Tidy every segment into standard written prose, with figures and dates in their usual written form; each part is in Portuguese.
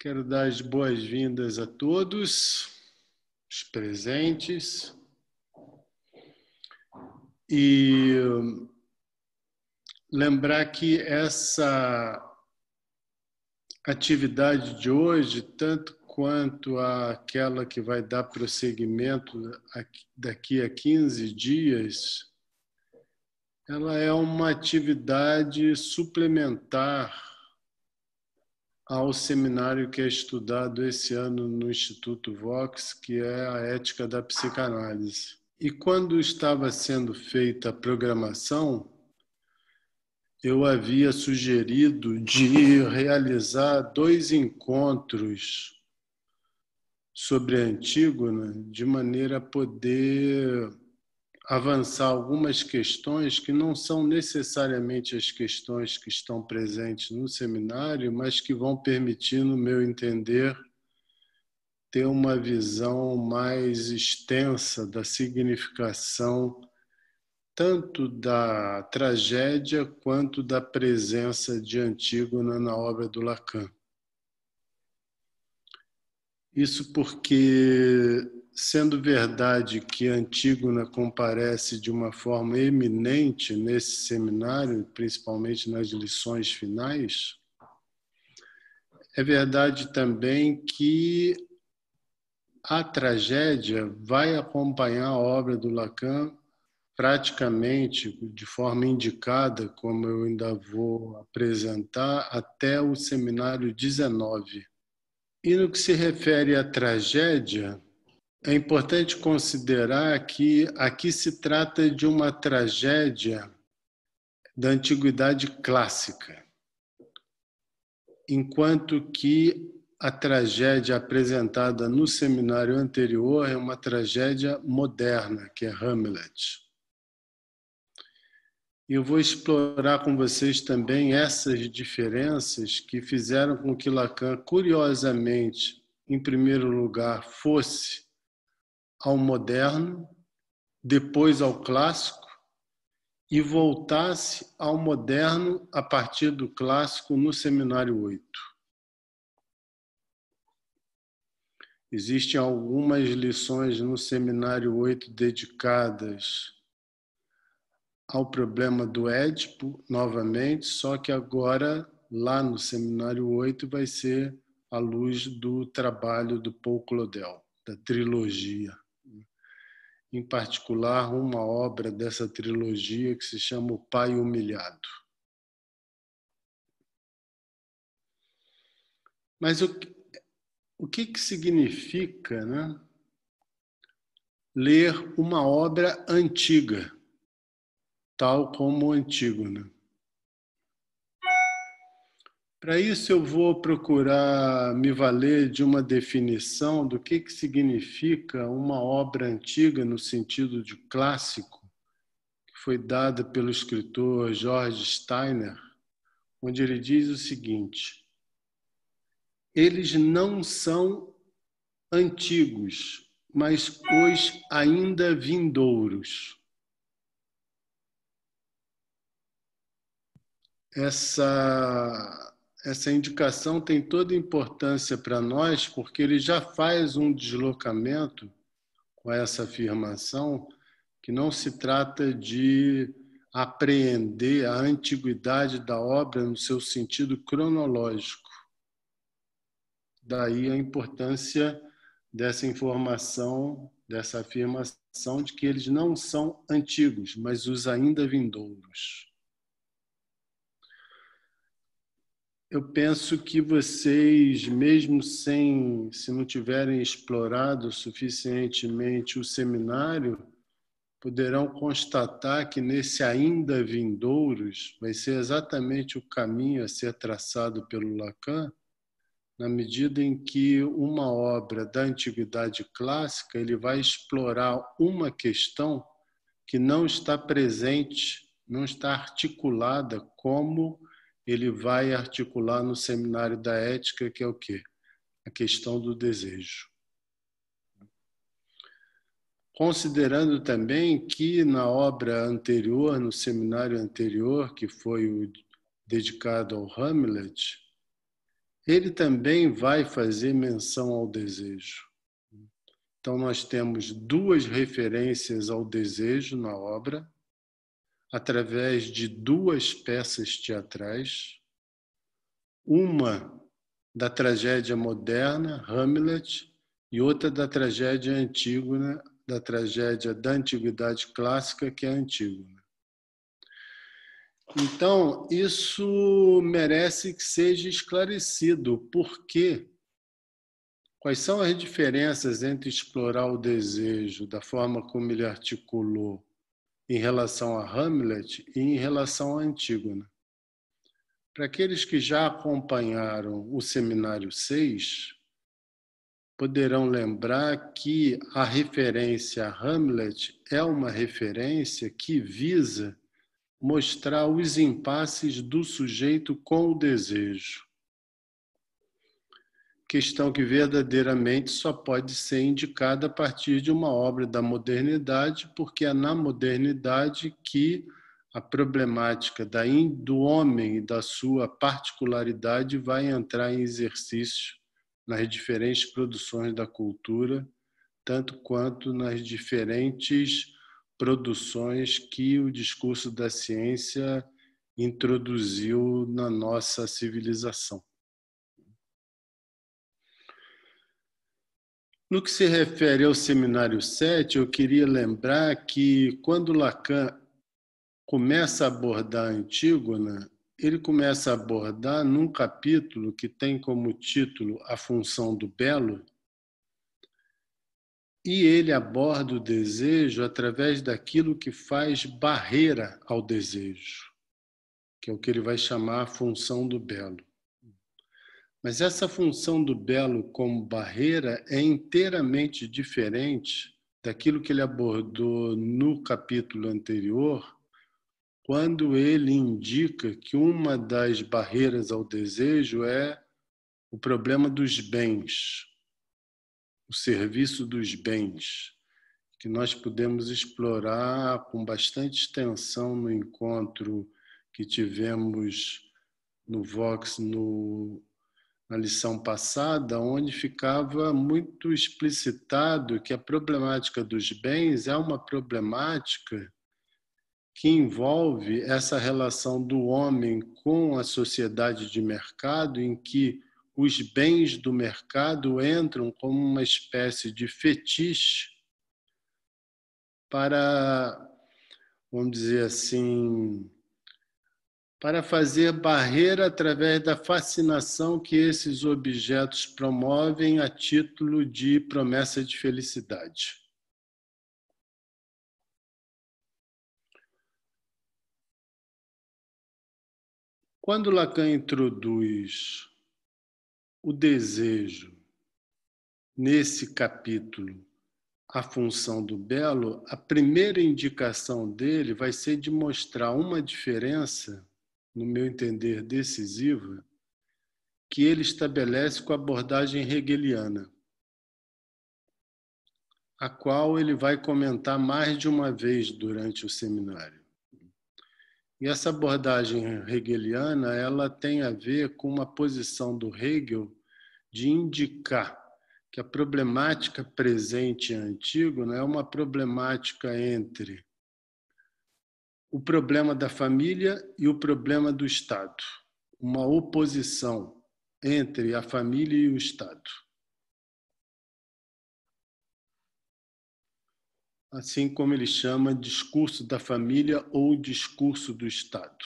Quero dar as boas-vindas a todos os presentes e lembrar que essa atividade de hoje, tanto quanto aquela que vai dar prosseguimento daqui a 15 dias, ela é uma atividade suplementar ao seminário que é estudado esse ano no Instituto Vox, que é a ética da psicanálise. E quando estava sendo feita a programação, eu havia sugerido de realizar 2 encontros sobre a Antígona, de maneira a poder avançar algumas questões que não são necessariamente as questões que estão presentes no seminário, mas que vão permitir, no meu entender, ter uma visão mais extensa da significação tanto da tragédia quanto da presença de Antígona na obra do Lacan. Isso porque, sendo verdade que Antígona comparece de uma forma eminente nesse seminário, principalmente nas lições finais, é verdade também que a tragédia vai acompanhar a obra do Lacan praticamente de forma indicada, como eu ainda vou apresentar, até o seminário 19. E no que se refere à tragédia, é importante considerar que aqui se trata de uma tragédia da antiguidade clássica, enquanto que a tragédia apresentada no seminário anterior é uma tragédia moderna, que é Hamlet. E eu vou explorar com vocês também essas diferenças que fizeram com que Lacan, curiosamente, em primeiro lugar, fosse ao moderno, depois ao clássico, e voltasse ao moderno a partir do clássico no Seminário 8. Existem algumas lições no Seminário 8 dedicadas ao problema do Édipo, novamente, só que agora, lá no Seminário 8, vai ser à luz do trabalho do Paul Claudel, da trilogia. Em particular, uma obra dessa trilogia que se chama O Pai Humilhado. Mas o que significa, né, ler uma obra antiga, tal como Antígona? Para isso, eu vou procurar me valer de uma definição do que significa uma obra antiga no sentido de clássico, que foi dada pelo escritor George Steiner, onde ele diz o seguinte: eles não são antigos, mas os ainda vindouros. Essa indicação tem toda a importância para nós, porque ele já faz um deslocamento com essa afirmação, que não se trata de apreender a antiguidade da obra no seu sentido cronológico. Daí a importância dessa informação, dessa afirmação de que eles não são antigos, mas os ainda vindouros. Eu penso que vocês, mesmo se não tiverem explorado suficientemente o seminário, poderão constatar que nesse ainda vindouros vai ser exatamente o caminho a ser traçado pelo Lacan, na medida em que uma obra da antiguidade clássica ele vai explorar uma questão que não está presente, não está articulada como ele vai articular no seminário da ética, que é o quê? A questão do desejo. Considerando também que na obra anterior, no seminário anterior, que foi o dedicado ao Hamlet, ele também vai fazer menção ao desejo. Então, nós temos duas referências ao desejo na obra, através de duas peças teatrais, uma da tragédia moderna, Hamlet, e outra da tragédia Antígona, da tragédia da antiguidade clássica, que é a Antígona. Então, isso merece que seja esclarecido, porque quais são as diferenças entre explorar o desejo da forma como ele articulou em relação a Hamlet e em relação à Antígona. Para aqueles que já acompanharam o Seminário 6, poderão lembrar que a referência a Hamlet é uma referência que visa mostrar os impasses do sujeito com o desejo. Questão que verdadeiramente só pode ser indicada a partir de uma obra da modernidade, porque é na modernidade que a problemática do homem e da sua particularidade vai entrar em exercício nas diferentes produções da cultura, tanto quanto nas diferentes produções que o discurso da ciência introduziu na nossa civilização. No que se refere ao Seminário 7, eu queria lembrar que quando Lacan começa a abordar a Antígona, ele começa a abordar num capítulo que tem como título A Função do Belo, e ele aborda o desejo através daquilo que faz barreira ao desejo, que é o que ele vai chamar a função do belo. Mas essa função do belo como barreira é inteiramente diferente daquilo que ele abordou no capítulo anterior, quando ele indica que uma das barreiras ao desejo é o problema dos bens, o serviço dos bens, que nós podemos explorar com bastante extensão no encontro que tivemos no Vox na lição passada, onde ficava muito explicitado que a problemática dos bens é uma problemática que envolve essa relação do homem com a sociedade de mercado, em que os bens do mercado entram como uma espécie de fetiche para, vamos dizer assim, para fazer barreira através da fascinação que esses objetos promovem a título de promessa de felicidade. Quando Lacan introduz o desejo nesse capítulo, a função do belo, a primeira indicação dele vai ser de mostrar uma diferença, no meu entender decisiva, que ele estabelece com a abordagem hegeliana, a qual ele vai comentar mais de uma vez durante o seminário. E essa abordagem hegeliana, ela tem a ver com uma posição do Hegel de indicar que a problemática presente em Antígona é uma problemática entre o problema da família e o problema do Estado, uma oposição entre a família e o Estado. Assim como ele chama discurso da família ou discurso do Estado.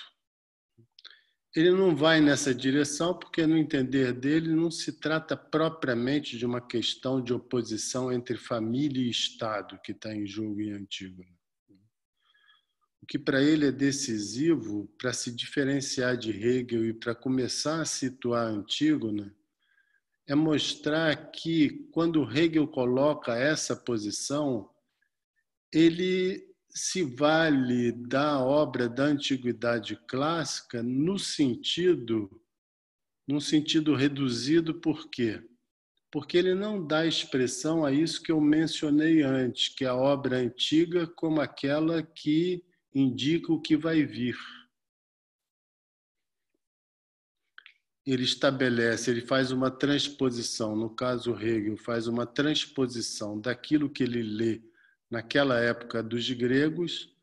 Ele não vai nessa direção porque, no entender dele, não se trata propriamente de uma questão de oposição entre família e Estado que está em jogo em Antígona. O que para ele é decisivo para se diferenciar de Hegel e para começar a situar Antígona é mostrar que, quando Hegel coloca essa posição, ele se vale da obra da antiguidade clássica num sentido reduzido. Por quê? Porque ele não dá expressão a isso que eu mencionei antes, que é a obra antiga como aquela que indica o que vai vir. ele estabelece, ele faz uma transposição, no caso Hegel, faz uma transposição daquilo que ele lê naquela época dos gregos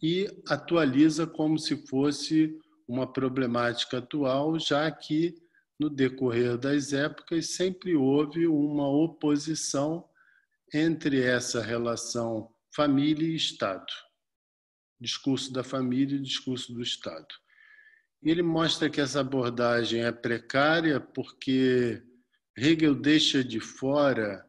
e atualiza como se fosse uma problemática atual, já que no decorrer das épocas sempre houve uma oposição entre essa relação família e Estado. Discurso da família e discurso do Estado. E ele mostra que essa abordagem é precária porque Hegel deixa de fora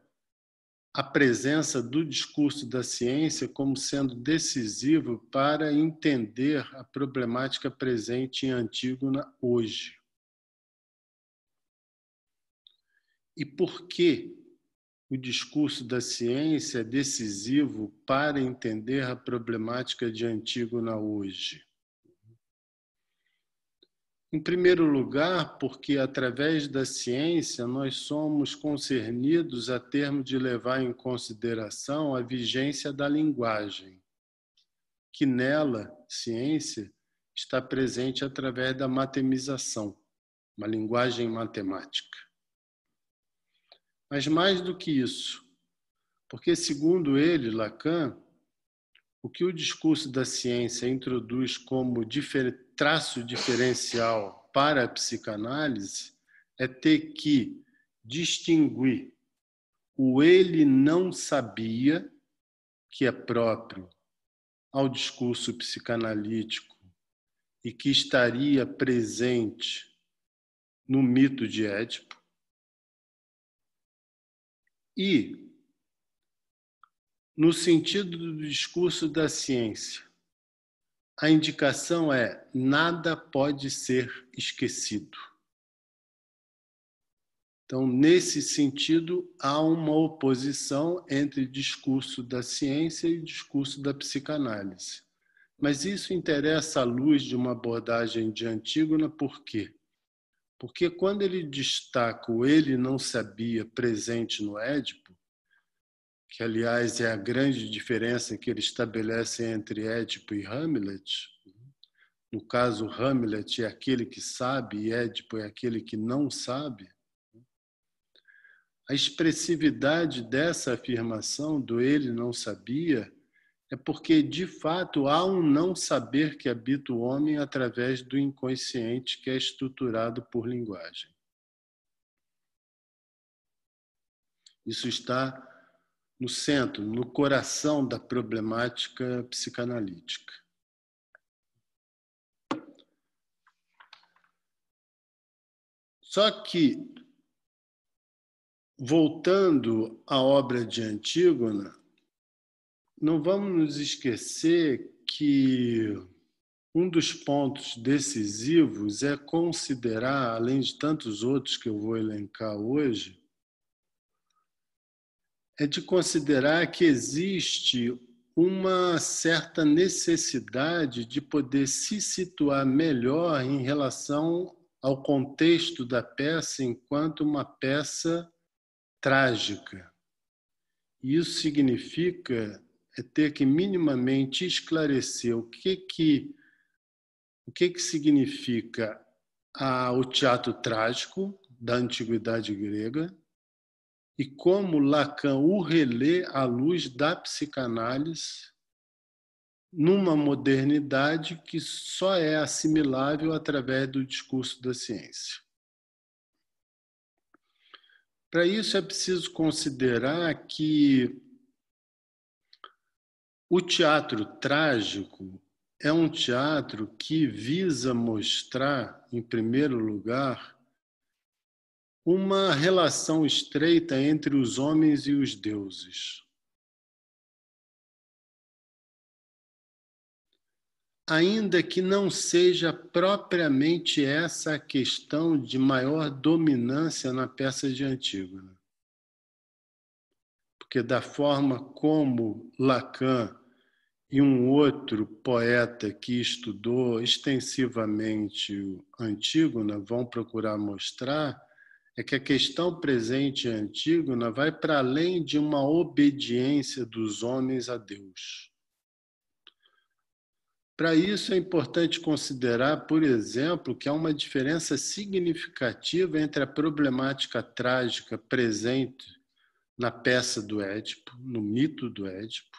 a presença do discurso da ciência como sendo decisivo para entender a problemática presente em Antígona hoje. E por que o discurso da ciência é decisivo para entender a problemática de Antígona hoje? Em primeiro lugar, porque através da ciência nós somos concernidos a termos de levar em consideração a vigência da linguagem, que nela, ciência, está presente através da matemização, uma linguagem matemática. Mas mais do que isso, porque segundo ele, Lacan, o que o discurso da ciência introduz como traço diferencial para a psicanálise é ter que distinguir o ele não sabia, que é próprio ao discurso psicanalítico e que estaria presente no mito de Édipo, e no sentido do discurso da ciência, a indicação é: nada pode ser esquecido. Então, nesse sentido, há uma oposição entre discurso da ciência e discurso da psicanálise. Mas isso interessa à luz de uma abordagem de Antígona, por quê? Porque quando ele destaca o ele não sabia presente no Édipo, que, aliás, é a grande diferença que ele estabelece entre Édipo e Hamlet. No caso, Hamlet é aquele que sabe e Édipo é aquele que não sabe. A expressividade dessa afirmação do ele não sabia é porque, de fato, há um não saber que habita o homem através do inconsciente que é estruturado por linguagem. Isso está no centro, no coração da problemática psicanalítica. Só que, voltando à obra de Antígona, não vamos nos esquecer que um dos pontos decisivos é considerar, além de tantos outros que eu vou elencar hoje, é de considerar que existe uma certa necessidade de poder se situar melhor em relação ao contexto da peça enquanto uma peça trágica. Isso significa ter que minimamente esclarecer o que significa o teatro trágico da antiguidade grega e como Lacan o relê à luz da psicanálise numa modernidade que só é assimilável através do discurso da ciência. Para isso é preciso considerar que o teatro trágico é um teatro que visa mostrar, em primeiro lugar, uma relação estreita entre os homens e os deuses. Ainda que não seja propriamente essa a questão de maior dominância na peça de Antígona. Porque da forma como Lacan e um outro poeta que estudou extensivamente Antígona vão procurar mostrar, é que a questão presente em Antígona vai para além de uma obediência dos homens a Deus. Para isso é importante considerar, por exemplo, que há uma diferença significativa entre a problemática trágica presente na peça do Édipo, no mito do Édipo,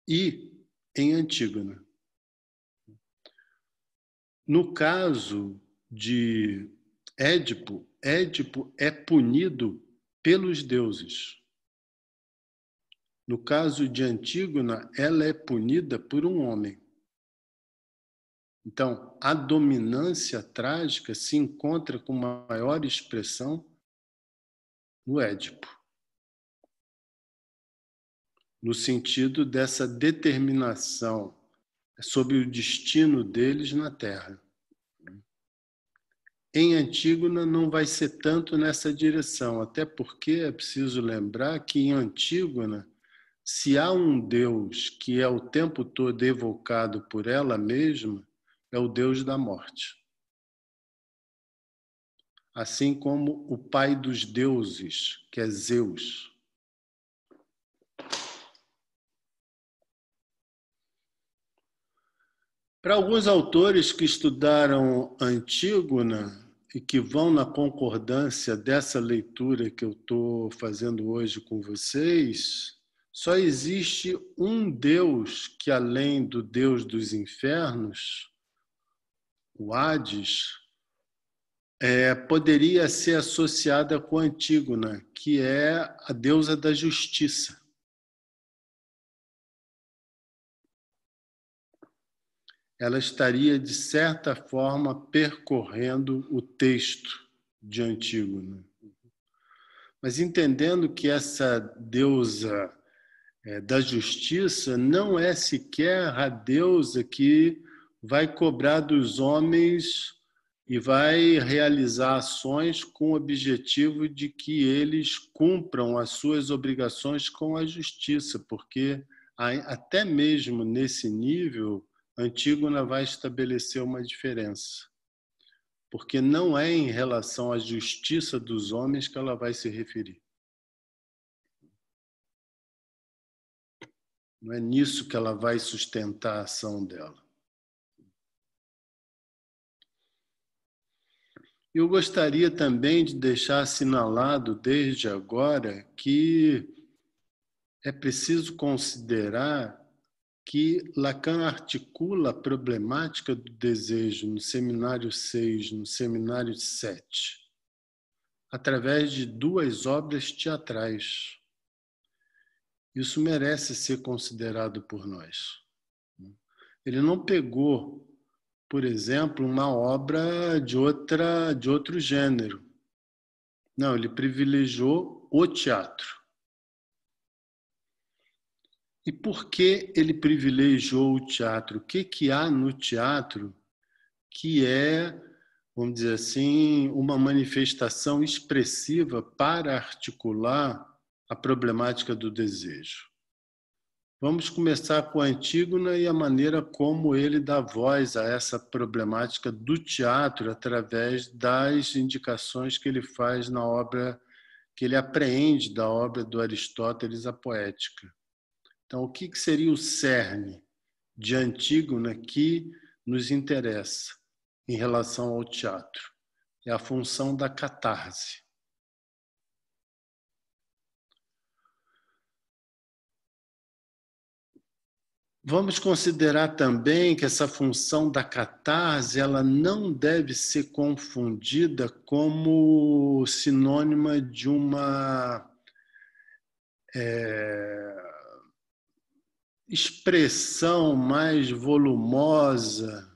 e em Antígona. No caso de Édipo, Édipo é punido pelos deuses. No caso de Antígona, ela é punida por um homem. Então, a dominância trágica se encontra com maior expressão no Édipo, no sentido dessa determinação sobre o destino deles na Terra. Em Antígona não vai ser tanto nessa direção, até porque é preciso lembrar que em Antígona, se há um Deus que é o tempo todo evocado por ela mesma, é o Deus da morte. Assim como o pai dos deuses, que é Zeus. Para alguns autores que estudaram Antígona e que vão na concordância dessa leitura que eu estou fazendo hoje com vocês, só existe um Deus que, além do Deus dos infernos, o Hades, poderia ser associada com Antígona, que é a deusa da justiça. Ela estaria, de certa forma, percorrendo o texto de Antígona. Mas entendendo que essa deusa da justiça não é sequer a deusa que vai cobrar dos homens e vai realizar ações com o objetivo de que eles cumpram as suas obrigações com a justiça, porque até mesmo nesse nível, Antígona vai estabelecer uma diferença, porque não é em relação à justiça dos homens que ela vai se referir. Não é nisso que ela vai sustentar a ação dela. Eu gostaria também de deixar assinalado desde agora que é preciso considerar que Lacan articula a problemática do desejo no seminário 6, no seminário 7, através de duas obras teatrais. Isso merece ser considerado por nós. Ele não pegou, por exemplo, uma obra de outro gênero. Não, ele privilegiou o teatro. E por que ele privilegiou o teatro? O que há no teatro que é, vamos dizer assim, uma manifestação expressiva para articular a problemática do desejo? Vamos começar com a Antígona e a maneira como ele dá voz a essa problemática do teatro através das indicações que ele faz na obra, que ele apreende da obra do Aristóteles, a Poética. Então, o que seria o cerne de Antígona que nos interessa em relação ao teatro? É a função da catarse. Vamos considerar também que essa função da catarse ela não deve ser confundida como sinônima de uma expressão mais volumosa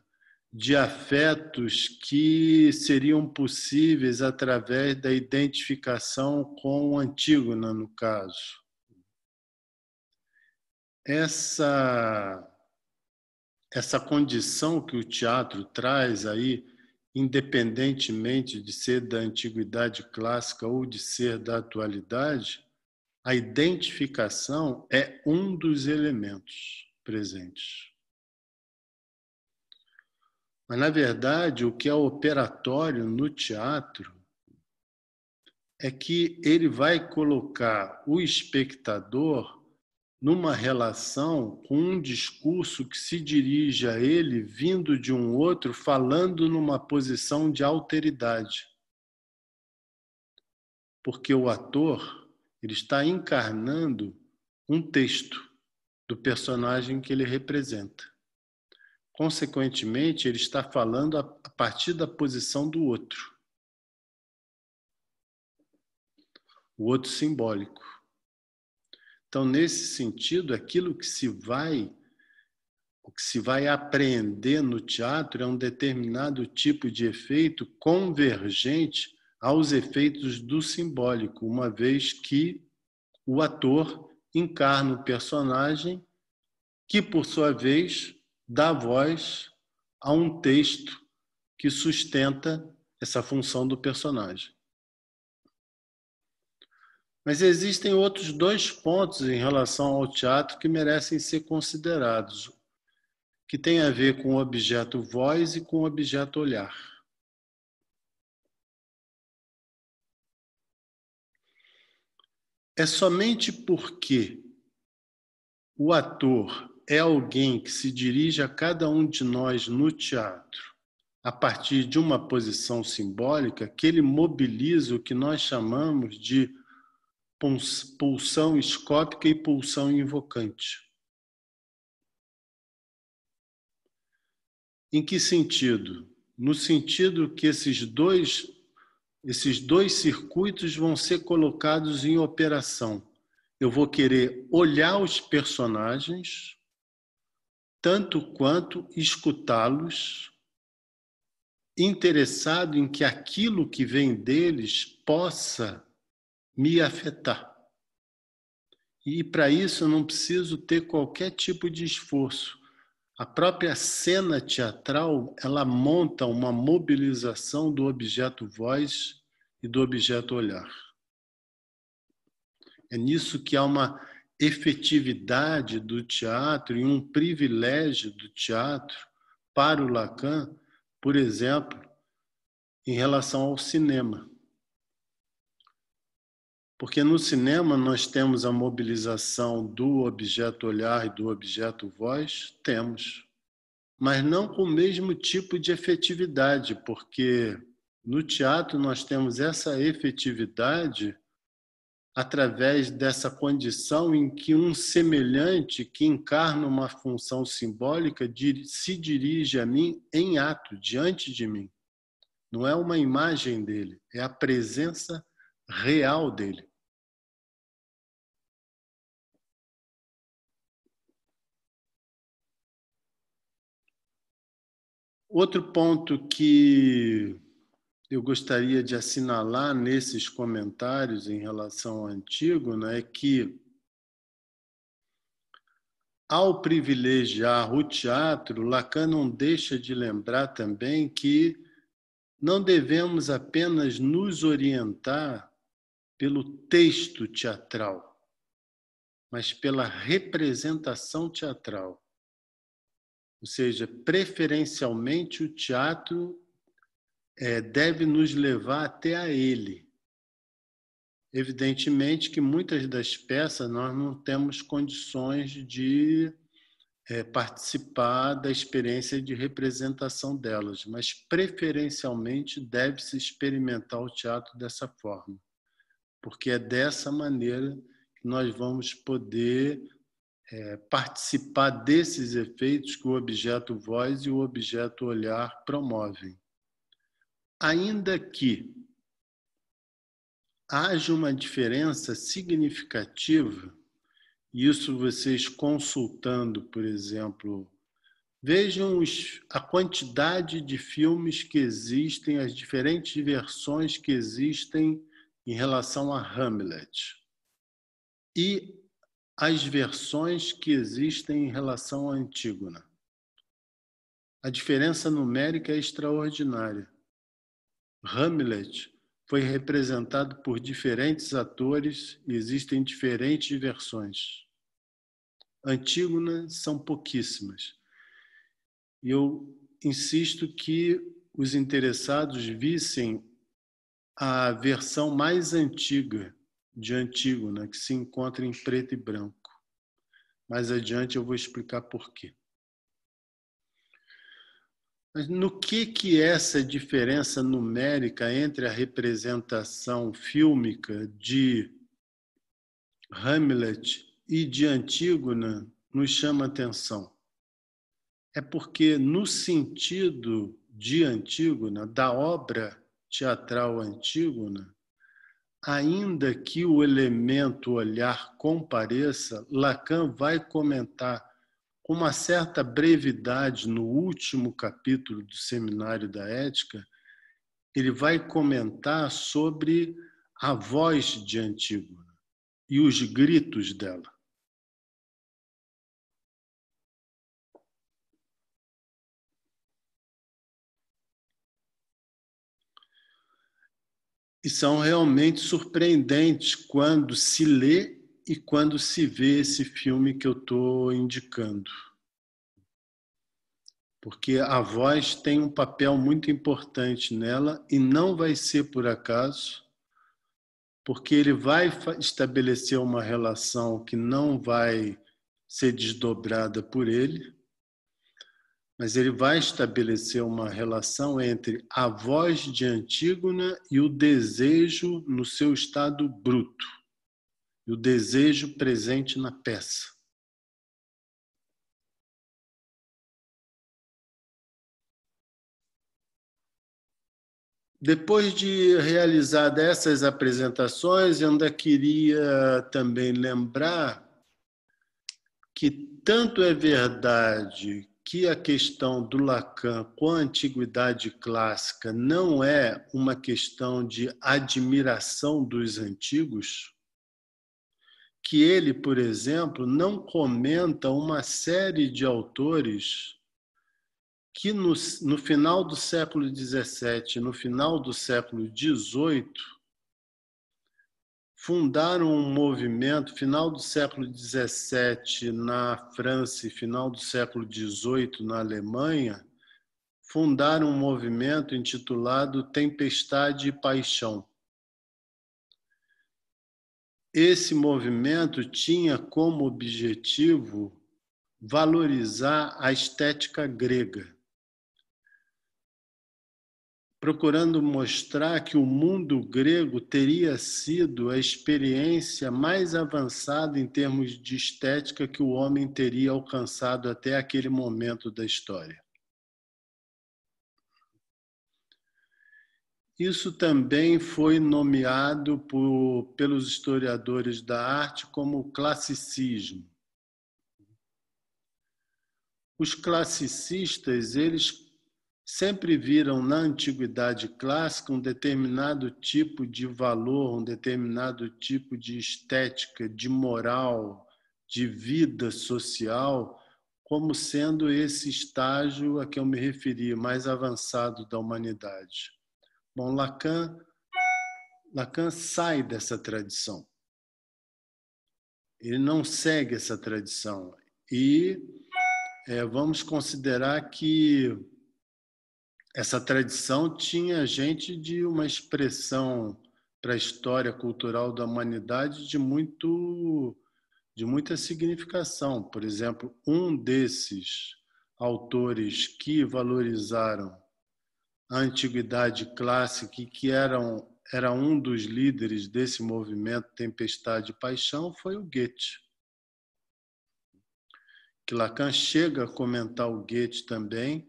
de afetos que seriam possíveis através da identificação com Antígona, no caso. Essa condição que o teatro traz aí, independentemente de ser da antiguidade clássica ou de ser da atualidade, a identificação é um dos elementos presentes. Mas, na verdade, o que é operatório no teatro é que ele vai colocar o espectador numa relação com um discurso que se dirige a ele vindo de um outro, falando numa posição de alteridade. Porque o ator, ele está encarnando um texto do personagem que ele representa. Consequentemente, ele está falando a partir da posição do outro. O outro simbólico. Então, nesse sentido, aquilo que se vai apreender no teatro é um determinado tipo de efeito convergente aos efeitos do simbólico, uma vez que o ator encarna o personagem que, por sua vez, dá voz a um texto que sustenta essa função do personagem. Mas existem outros dois pontos em relação ao teatro que merecem ser considerados, que tem a ver com o objeto voz e com o objeto olhar. É somente porque o ator é alguém que se dirige a cada um de nós no teatro a partir de uma posição simbólica que ele mobiliza o que nós chamamos de pulsão escópica e pulsão invocante. Em que sentido? No sentido que esses dois circuitos vão ser colocados em operação. Eu vou querer olhar os personagens, tanto quanto escutá-los, interessado em que aquilo que vem deles possa me afetar. E para isso eu não preciso ter qualquer tipo de esforço. A própria cena teatral, ela monta uma mobilização do objeto voz e do objeto olhar. É nisso que há uma efetividade do teatro e um privilégio do teatro para o Lacan, por exemplo, em relação ao cinema. Porque no cinema nós temos a mobilização do objeto olhar e do objeto voz? Temos. Mas não com o mesmo tipo de efetividade, porque no teatro nós temos essa efetividade através dessa condição em que um semelhante que encarna uma função simbólica se dirige a mim em ato, diante de mim. Não é uma imagem dele, é a presença real dele. Outro ponto que eu gostaria de assinalar nesses comentários em relação ao Antígona é que, ao privilegiar o teatro, Lacan não deixa de lembrar também que não devemos apenas nos orientar pelo texto teatral, mas pela representação teatral. Ou seja, preferencialmente o teatro deve nos levar até a ele. Evidentemente que muitas das peças nós não temos condições de participar da experiência de representação delas, mas preferencialmente deve-se experimentar o teatro dessa forma, porque é dessa maneira que nós vamos poder participar desses efeitos que o objeto voz e o objeto olhar promovem. Ainda que haja uma diferença significativa, e isso vocês consultando, por exemplo, vejam a quantidade de filmes que existem, as diferentes versões que existem em relação a Hamlet e as versões que existem em relação à Antígona. A diferença numérica é extraordinária. Hamlet foi representado por diferentes atores e existem diferentes versões. Antígona são pouquíssimas. E eu insisto que os interessados vissem a versão mais antiga de Antígona, que se encontra em preto e branco. Mais adiante eu vou explicar por quê. Mas no que é essa diferença numérica entre a representação fílmica de Hamlet e de Antígona nos chama atenção? É porque, no sentido de Antígona, da obra teatral Antígona, ainda que o elemento olhar compareça, Lacan vai comentar com uma certa brevidade no último capítulo do Seminário da Ética, ele vai comentar sobre a voz de Antígona e os gritos dela. E são realmente surpreendentes quando se lê e quando se vê esse filme que eu estou indicando. Porque a voz tem um papel muito importante nela e não vai ser por acaso, porque ele vai estabelecer uma relação que não vai ser desdobrada por ele, mas ele vai estabelecer uma relação entre a voz de Antígona e o desejo no seu estado bruto, e o desejo presente na peça. Depois de realizar essas apresentações, eu ainda queria também lembrar que tanto é verdade que a questão do Lacan com a antiguidade clássica não é uma questão de admiração dos antigos, que ele, por exemplo, não comenta uma série de autores que no final do século XVII, no final do século XVIII, fundaram um movimento, final do século XVII na França e final do século XVIII na Alemanha, fundaram um movimento intitulado Tempestade e Paixão. Esse movimento tinha como objetivo valorizar a estética grega, procurando mostrar que o mundo grego teria sido a experiência mais avançada em termos de estética que o homem teria alcançado até aquele momento da história. Isso também foi nomeado pelos historiadores da arte como classicismo. Os classicistas, eles sempre viram na antiguidade clássica um determinado tipo de valor, um determinado tipo de estética, de moral, de vida social, como sendo esse estágio a que eu me referi, mais avançado da humanidade. Bom, Lacan sai dessa tradição. Ele não segue essa tradição. E vamos considerar que essa tradição tinha gente de uma expressão para a história cultural da humanidade de muita significação. Por exemplo, um desses autores que valorizaram a antiguidade clássica e que era um dos líderes desse movimento Tempestade e Paixão foi o Goethe. Que Lacan chega a comentar o Goethe também,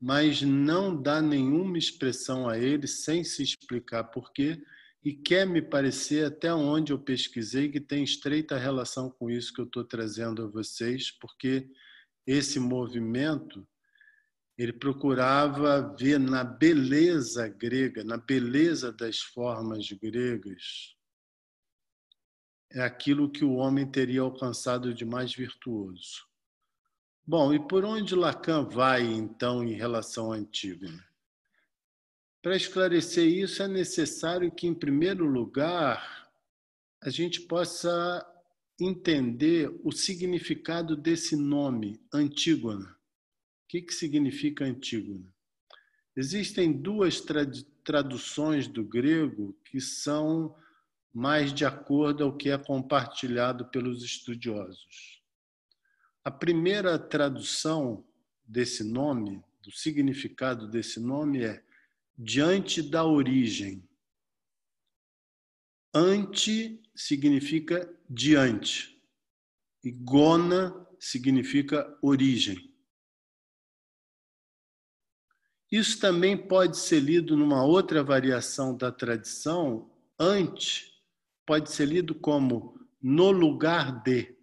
mas não dá nenhuma expressão a ele sem se explicar por quê, e quer me parecer, até onde eu pesquisei, que tem estreita relação com isso que eu estou trazendo a vocês, porque esse movimento ele procurava ver na beleza grega, na beleza das formas gregas, aquilo que o homem teria alcançado de mais virtuoso. Bom, e por onde Lacan vai, então, em relação à Antígona? Para esclarecer isso, é necessário que, em primeiro lugar, a gente possa entender o significado desse nome, Antígona. O que significa Antígona? Existem duas traduções do grego que são mais de acordo ao que é compartilhado pelos estudiosos. A primeira tradução desse nome, do significado desse nome é diante da origem. Ante significa diante e gona significa origem. Isso também pode ser lido numa outra variação da tradição. Ante pode ser lido como no lugar de,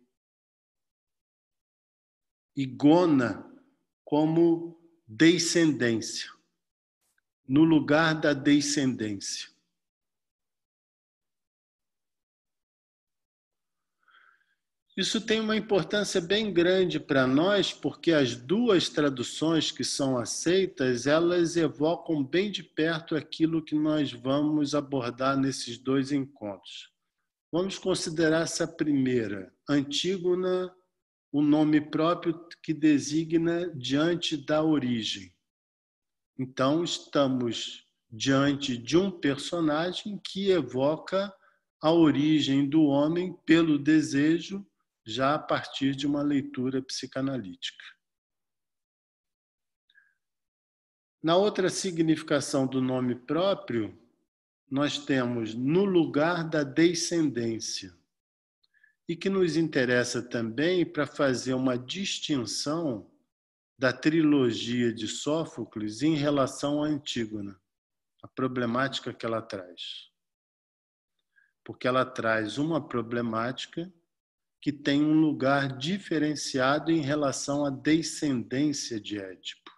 e gona como descendência, no lugar da descendência. Isso tem uma importância bem grande para nós, porque as duas traduções que são aceitas, elas evocam bem de perto aquilo que nós vamos abordar nesses dois encontros. Vamos considerar essa primeira, Antígona, o nome próprio que designa diante da origem. Então, estamos diante de um personagem que evoca a origem do homem pelo desejo, já a partir de uma leitura psicanalítica. Na outra significação do nome próprio, nós temos no lugar da descendência, e que nos interessa também para fazer uma distinção da trilogia de Sófocles em relação à Antígona, a problemática que ela traz. Porque ela traz uma problemática que tem um lugar diferenciado em relação à descendência de Édipo.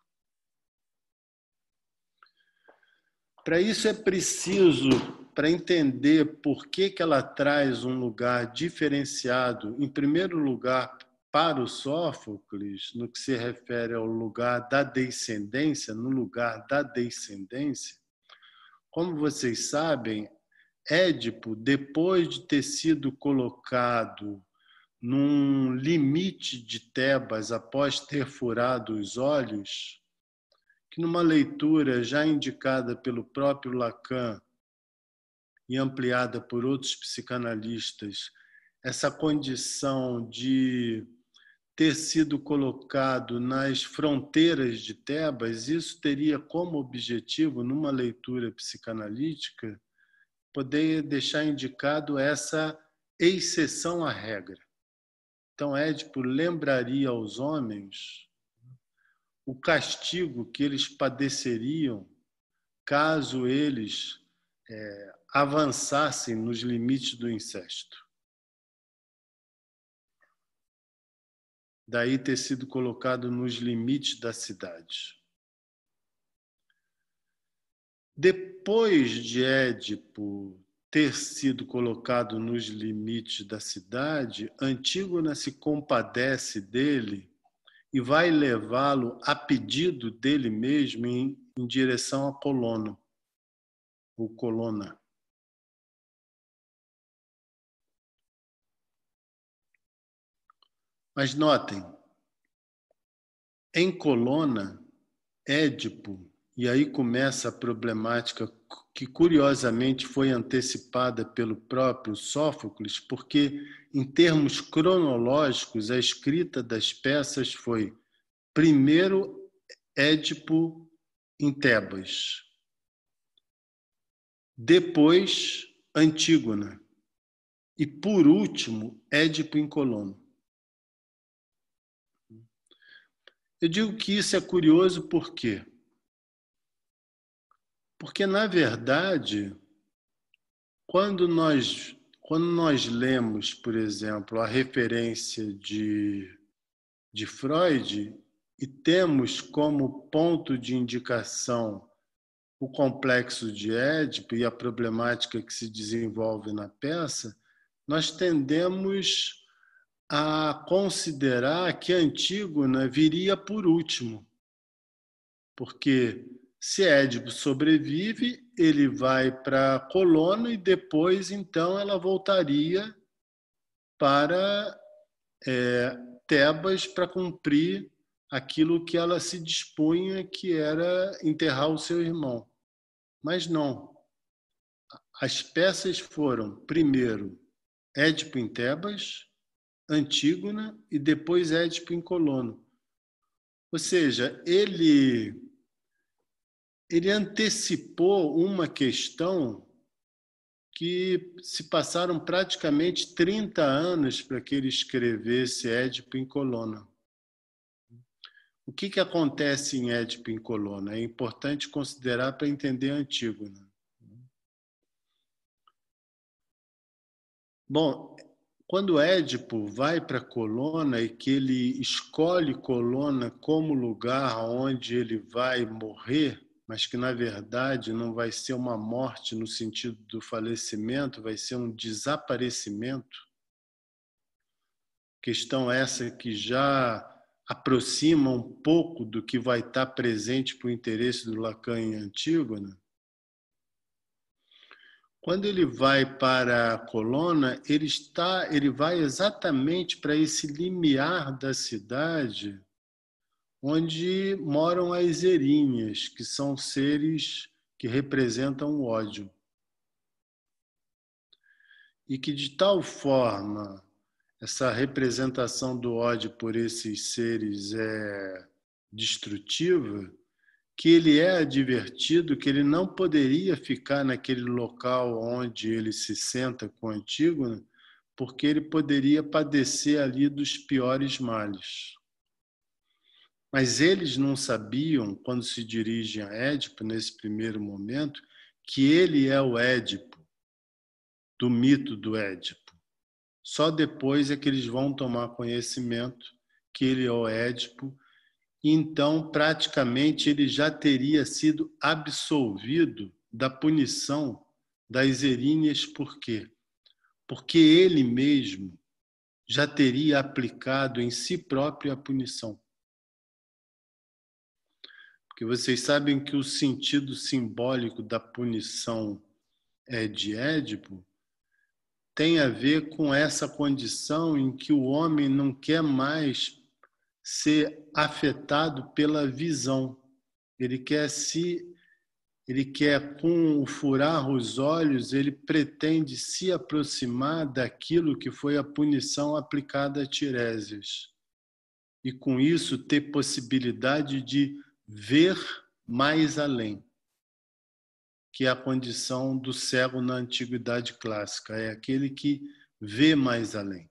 Para isso é preciso, para entender por que ela traz um lugar diferenciado, em primeiro lugar, para o Sófocles, no que se refere ao lugar da descendência, no lugar da descendência. Como vocês sabem, Édipo, depois de ter sido colocado num limite de Tebas após ter furado os olhos, que numa leitura já indicada pelo próprio Lacan e ampliada por outros psicanalistas, essa condição de ter sido colocado nas fronteiras de Tebas, isso teria como objetivo, numa leitura psicanalítica, poder deixar indicado essa exceção à regra. Então, Édipo lembraria aos homens o castigo que eles padeceriam caso eles avançassem nos limites do incesto. Daí ter sido colocado nos limites da cidade. Depois de Édipo ter sido colocado nos limites da cidade, Antígona se compadece dele e vai levá-lo a pedido dele mesmo em direção a Colono, ou Colona. Mas notem, em Colona, Édipo, e aí começa a problemática que curiosamente foi antecipada pelo próprio Sófocles, porque em termos cronológicos a escrita das peças foi primeiro Édipo em Tebas, depois Antígona e por último Édipo em Colono. Eu digo que isso é curioso por quê? Porque, na verdade, quando nós lemos, por exemplo, a referência de Freud e temos como ponto de indicação o complexo de Édipo e a problemática que se desenvolve na peça, nós tendemos a considerar que Antígona viria por último, porque se Édipo sobrevive, ele vai para Colono e depois, então, ela voltaria para Tebas para cumprir aquilo que ela se dispunha, que era enterrar o seu irmão. Mas não. As peças foram, primeiro, Édipo em Tebas, Antígona e depois Édipo em Colono. Ou seja, ele antecipou uma questão que se passaram praticamente 30 anos para que ele escrevesse Édipo em Colona. O que acontece em Édipo em Colona? É importante considerar para entender Antígona. Bom, quando Édipo vai para Colona e que ele escolhe Colona como lugar onde ele vai morrer, mas que na verdade não vai ser uma morte no sentido do falecimento, vai ser um desaparecimento. Questão essa que já aproxima um pouco do que vai estar presente para o interesse do Lacan em Antígona. Quando ele vai para Colona, ele vai exatamente para esse limiar da cidade onde moram as erinhas, que são seres que representam o ódio. E que de tal forma essa representação do ódio por esses seres é destrutiva, que ele é advertido que ele não poderia ficar naquele local onde ele se senta com Antígona, porque ele poderia padecer ali dos piores males. Mas eles não sabiam, quando se dirigem a Édipo, nesse primeiro momento, que ele é o Édipo, do mito do Édipo. Só depois é que eles vão tomar conhecimento que ele é o Édipo. Então, praticamente, ele já teria sido absolvido da punição das erinhas. Por quê? Porque ele mesmo já teria aplicado em si próprio a punição. Porque vocês sabem que o sentido simbólico da punição de Édipo tem a ver com essa condição em que o homem não quer mais ser afetado pela visão. Ele quer com o furar os olhos, ele pretende se aproximar daquilo que foi a punição aplicada a Tiresias. E com isso ter possibilidade de ver mais além, que é a condição do cego na antiguidade clássica, é aquele que vê mais além.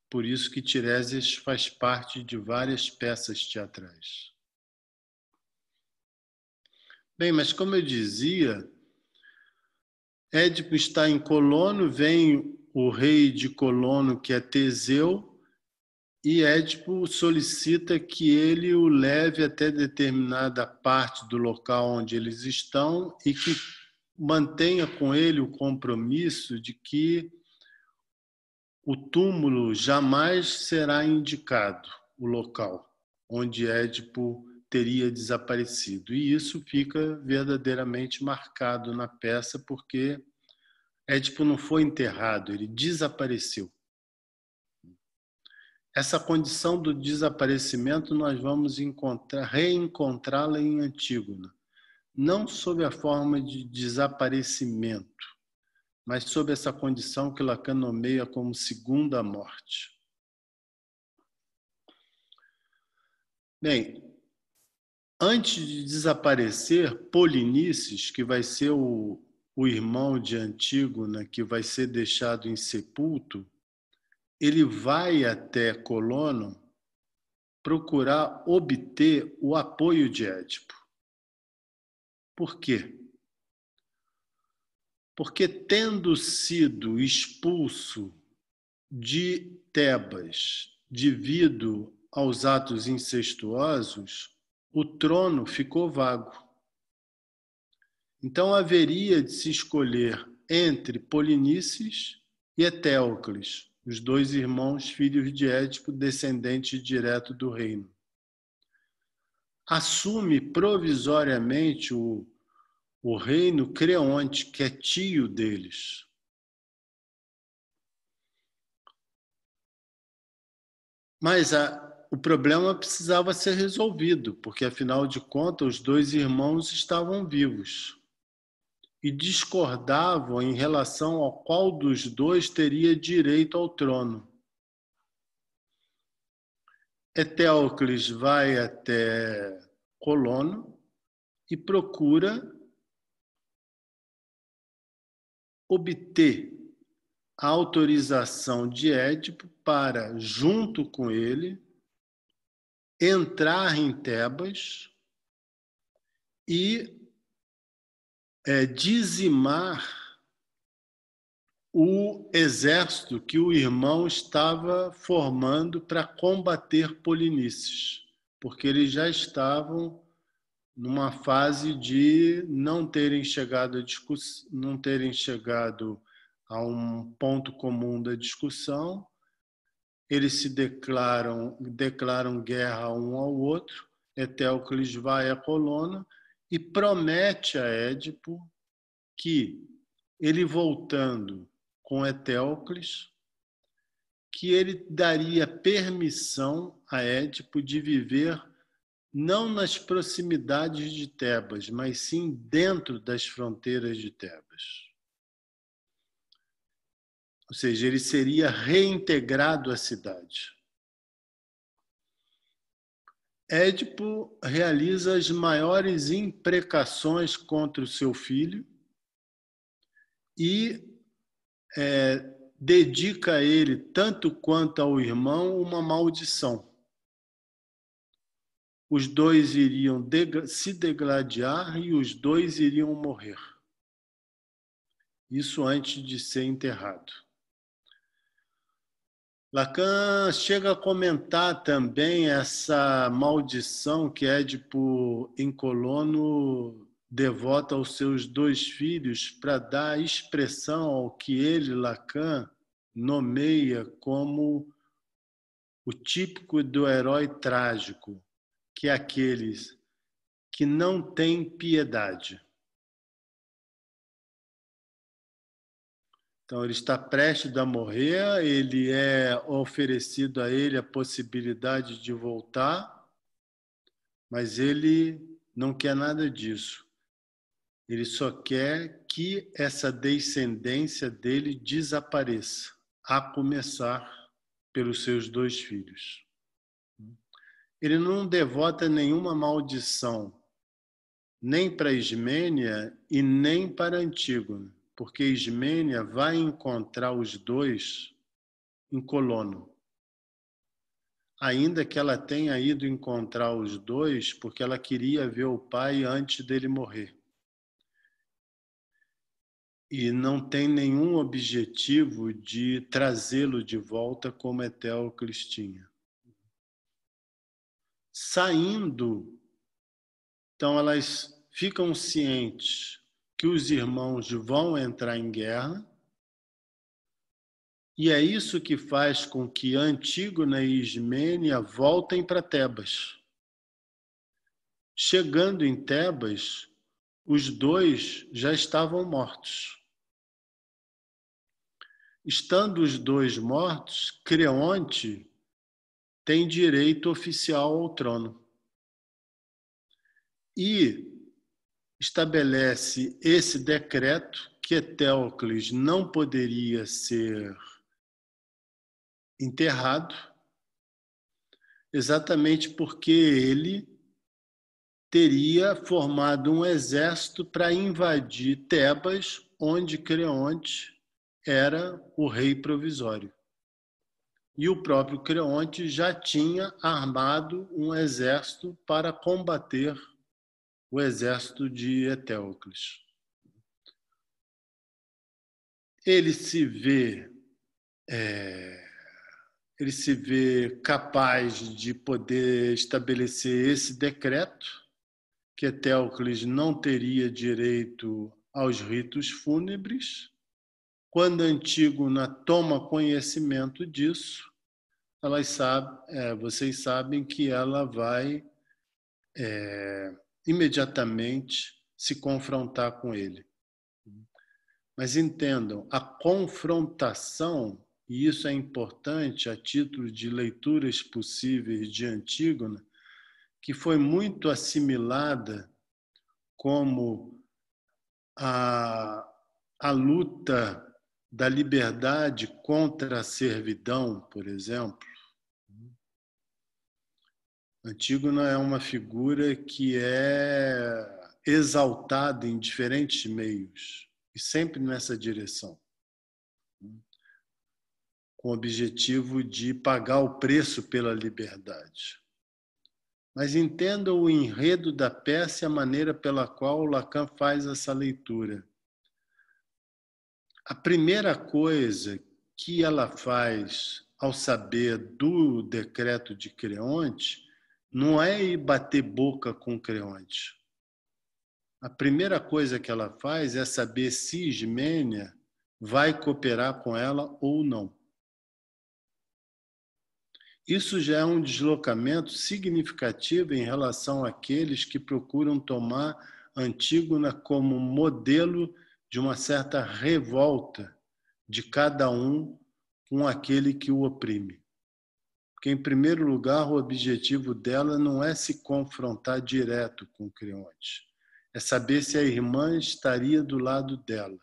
Por isso que Tiresias faz parte de várias peças teatrais. Bem, mas como eu dizia, Édipo está em Colono, vem o rei de Colono, que é Teseu, e Édipo solicita que ele o leve até determinada parte do local onde eles estão e que mantenha com ele o compromisso de que o túmulo jamais será indicado, o local onde Édipo teria desaparecido. E isso fica verdadeiramente marcado na peça, porque Édipo não foi enterrado, ele desapareceu. Essa condição do desaparecimento nós vamos reencontrá-la em Antígona, não sob a forma de desaparecimento, mas sob essa condição que Lacan nomeia como segunda morte. Bem, antes de desaparecer, Polinices, que vai ser o irmão de Antígona, que vai ser deixado insepulto, ele vai até Colono procurar obter o apoio de Édipo. Por quê? Porque, tendo sido expulso de Tebas devido aos atos incestuosos, o trono ficou vago. Então haveria de se escolher entre Polinices e Etéocles, os dois irmãos filhos de Édipo, descendentes direto do reino. Assume provisoriamente o reino Creonte, que é tio deles. Mas o problema precisava ser resolvido, porque, afinal de contas, os dois irmãos estavam vivos e discordavam em relação ao qual dos dois teria direito ao trono. Eteocles vai até Colono e procura obter a autorização de Édipo para, junto com ele, entrar em Tebas e dizimar o exército que o irmão estava formando para combater Polinices, porque eles já estavam numa fase de não terem chegado a um ponto comum da discussão. Eles se declaram guerra um ao outro. Eteocles vai a Colona e promete a Édipo que ele voltando com Eteocles, que ele daria permissão a Édipo de viver não nas proximidades de Tebas, mas sim dentro das fronteiras de Tebas. Ou seja, ele seria reintegrado à cidade. Édipo realiza as maiores imprecações contra o seu filho e dedica a ele, tanto quanto ao irmão, uma maldição. Os dois iriam se degladiar e os dois iriam morrer. Isso antes de ser enterrado. Lacan chega a comentar também essa maldição que Édipo em Colono devota aos seus dois filhos para dar expressão ao que ele, Lacan, nomeia como o típico do herói trágico, que é aqueles que não têm piedade. Então, ele está prestes a morrer, ele é oferecido a ele a possibilidade de voltar, mas ele não quer nada disso. Ele só quer que essa descendência dele desapareça, a começar pelos seus dois filhos. Ele não devota nenhuma maldição, nem para Ismênia e nem para Antígona, porque Ismênia vai encontrar os dois em Colono. Ainda que ela tenha ido encontrar os dois porque ela queria ver o pai antes dele morrer. E não tem nenhum objetivo de trazê-lo de volta como Eteocles tinha. Saindo, então elas ficam cientes que os irmãos vão entrar em guerra, e é isso que faz com que Antígona e Ismênia voltem para Tebas. Chegando em Tebas, os dois já estavam mortos. Estando os dois mortos, Creonte tem direito oficial ao trono. E estabelece esse decreto que Eteocles não poderia ser enterrado, exatamente porque ele teria formado um exército para invadir Tebas, onde Creonte era o rei provisório. E o próprio Creonte já tinha armado um exército para combater o exército de Eteocles. Ele se vê capaz de poder estabelecer esse decreto, que Eteocles não teria direito aos ritos fúnebres. Quando Antígona toma conhecimento disso, vocês sabem que ela vai imediatamente se confrontar com ele. Mas entendam, a confrontação, e isso é importante a título de leituras possíveis de Antígona, que foi muito assimilada como a luta da liberdade contra a servidão, por exemplo. Antígona é uma figura que é exaltada em diferentes meios e sempre nessa direção, com o objetivo de pagar o preço pela liberdade. Mas entenda o enredo da peça e a maneira pela qual Lacan faz essa leitura. A primeira coisa que ela faz ao saber do decreto de Creonte não é ir bater boca com Creonte. A primeira coisa que ela faz é saber se Ismênia vai cooperar com ela ou não. Isso já é um deslocamento significativo em relação àqueles que procuram tomar Antígona como modelo de uma certa revolta de cada um com aquele que o oprime. Porque, em primeiro lugar, o objetivo dela não é se confrontar direto com Creonte, é saber se a irmã estaria do lado dela.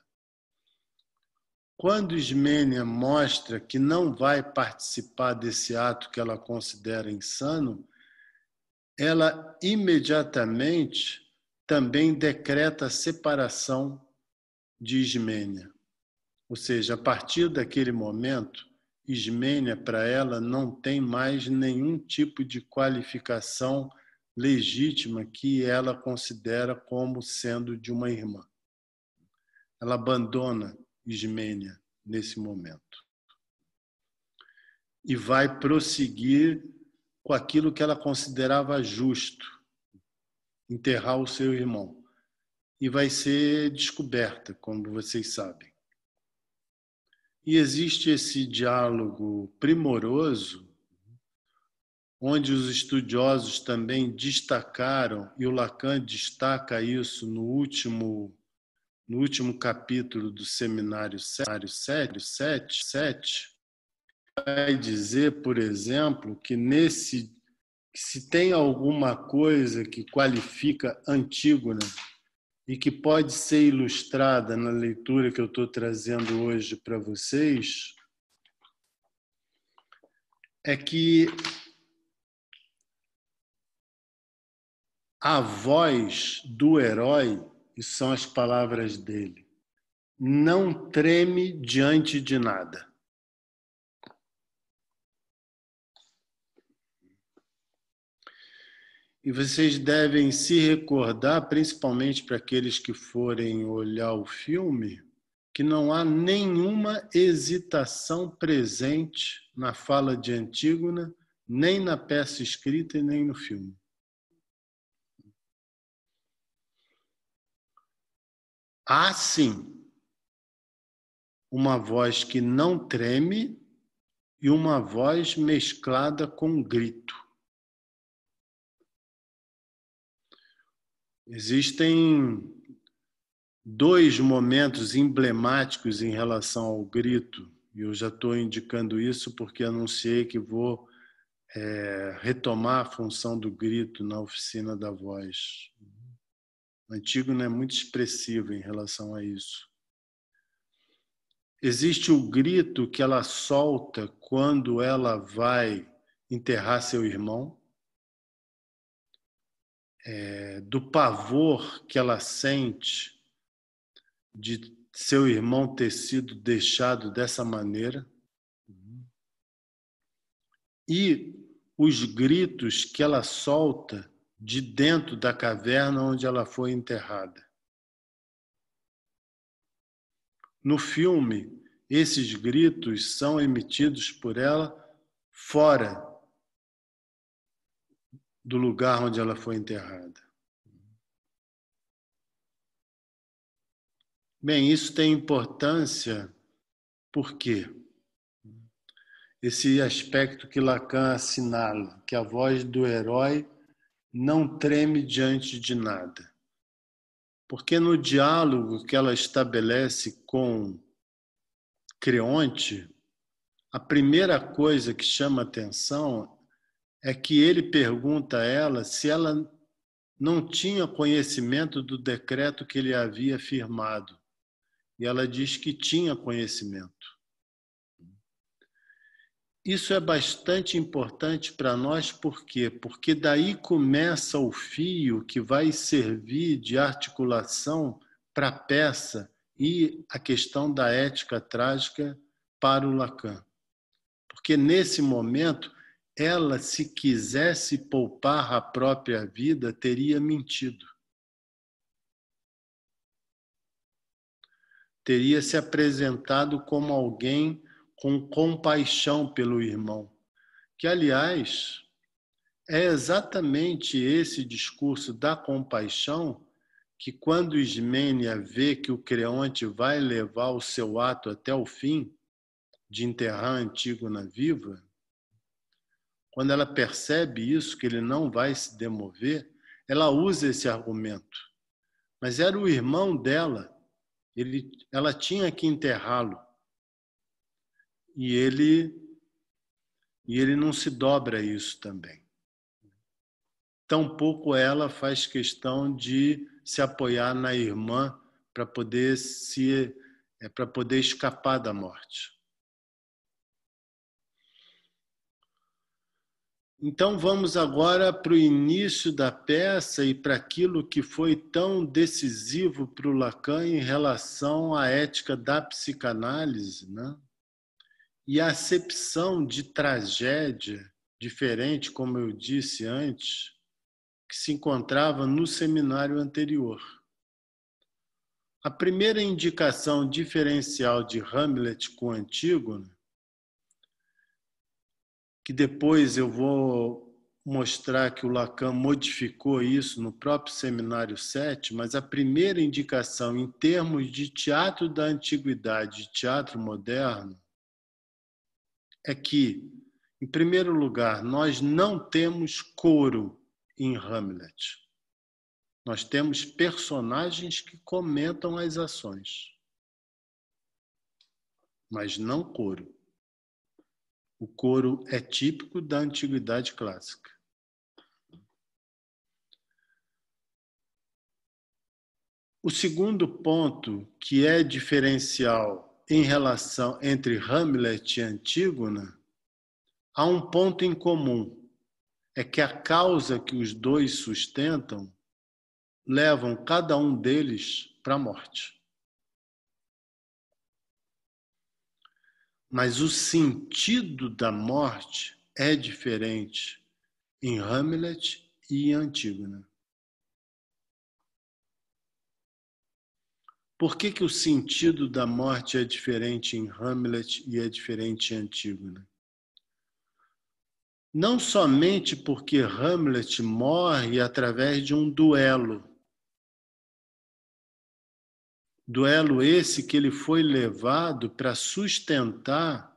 Quando Ismênia mostra que não vai participar desse ato que ela considera insano, ela imediatamente também decreta a separação de Ismênia. Ou seja, a partir daquele momento, Ismênia, para ela, não tem mais nenhum tipo de qualificação legítima que ela considera como sendo de uma irmã. Ela abandona Ismênia nesse momento e vai prosseguir com aquilo que ela considerava justo, enterrar o seu irmão. E vai ser descoberta, como vocês sabem. E existe esse diálogo primoroso, onde os estudiosos também destacaram, e o Lacan destaca isso no último capítulo do Seminário 7, vai dizer, por exemplo, que se tem alguma coisa que qualifica Antígona e que pode ser ilustrada na leitura que eu estou trazendo hoje para vocês, é que a voz do herói, e são as palavras dele, não treme diante de nada. E vocês devem se recordar, principalmente para aqueles que forem olhar o filme, que não há nenhuma hesitação presente na fala de Antígona, nem na peça escrita e nem no filme. Há, sim, uma voz que não treme e uma voz mesclada com grito. Existem dois momentos emblemáticos em relação ao grito, e eu já estou indicando isso porque anunciei que vou retomar a função do grito na oficina da voz. O Antígona é muito expressivo em relação a isso. Existe o grito que ela solta quando ela vai enterrar seu irmão, do pavor que ela sente de seu irmão ter sido deixado dessa maneira, e os gritos que ela solta de dentro da caverna onde ela foi enterrada. No filme, esses gritos são emitidos por ela fora do lugar onde ela foi enterrada. Bem, isso tem importância porque esse aspecto que Lacan assinala, que a voz do herói não treme diante de nada. Porque no diálogo que ela estabelece com Creonte, a primeira coisa que chama atenção é que ele pergunta a ela se ela não tinha conhecimento do decreto que ele havia firmado. E ela diz que tinha conhecimento. Isso é bastante importante para nós, por quê? Porque daí começa o fio que vai servir de articulação para a peça e a questão da ética trágica para o Lacan. Porque nesse momento, ela, se quisesse poupar a própria vida, teria mentido. Teria se apresentado como alguém com compaixão pelo irmão. Que, aliás, é exatamente esse discurso da compaixão que, quando Ismênia vê que o Creonte vai levar o seu ato até o fim, de enterrar a Antígona viva, quando ela percebe isso, que ele não vai se demover, ela usa esse argumento. Mas era o irmão dela, ela tinha que enterrá-lo. E ele não se dobra a isso também. Tampouco ela faz questão de se apoiar na irmã para poder escapar da morte. Então vamos agora para o início da peça e para aquilo que foi tão decisivo para o Lacan em relação à ética da psicanálise, né? E a acepção de tragédia diferente, como eu disse antes, que se encontrava no seminário anterior. A primeira indicação diferencial de Hamlet com Antígona, que depois eu vou mostrar que o Lacan modificou isso no próprio Seminário 7, mas a primeira indicação em termos de teatro da antiguidade e teatro moderno é que, em primeiro lugar, nós não temos coro em Hamlet. Nós temos personagens que comentam as ações, mas não coro. O coro é típico da antiguidade clássica. O segundo ponto, que é diferencial em relação entre Hamlet e Antígona, há um ponto em comum, é que a causa que os dois sustentam levam cada um deles para a morte. Mas o sentido da morte é diferente em Hamlet e em Antígona. Por que o sentido da morte é diferente em Hamlet e é diferente em Antígona? Não somente porque Hamlet morre através de um duelo. Duelo esse que ele foi levado para sustentar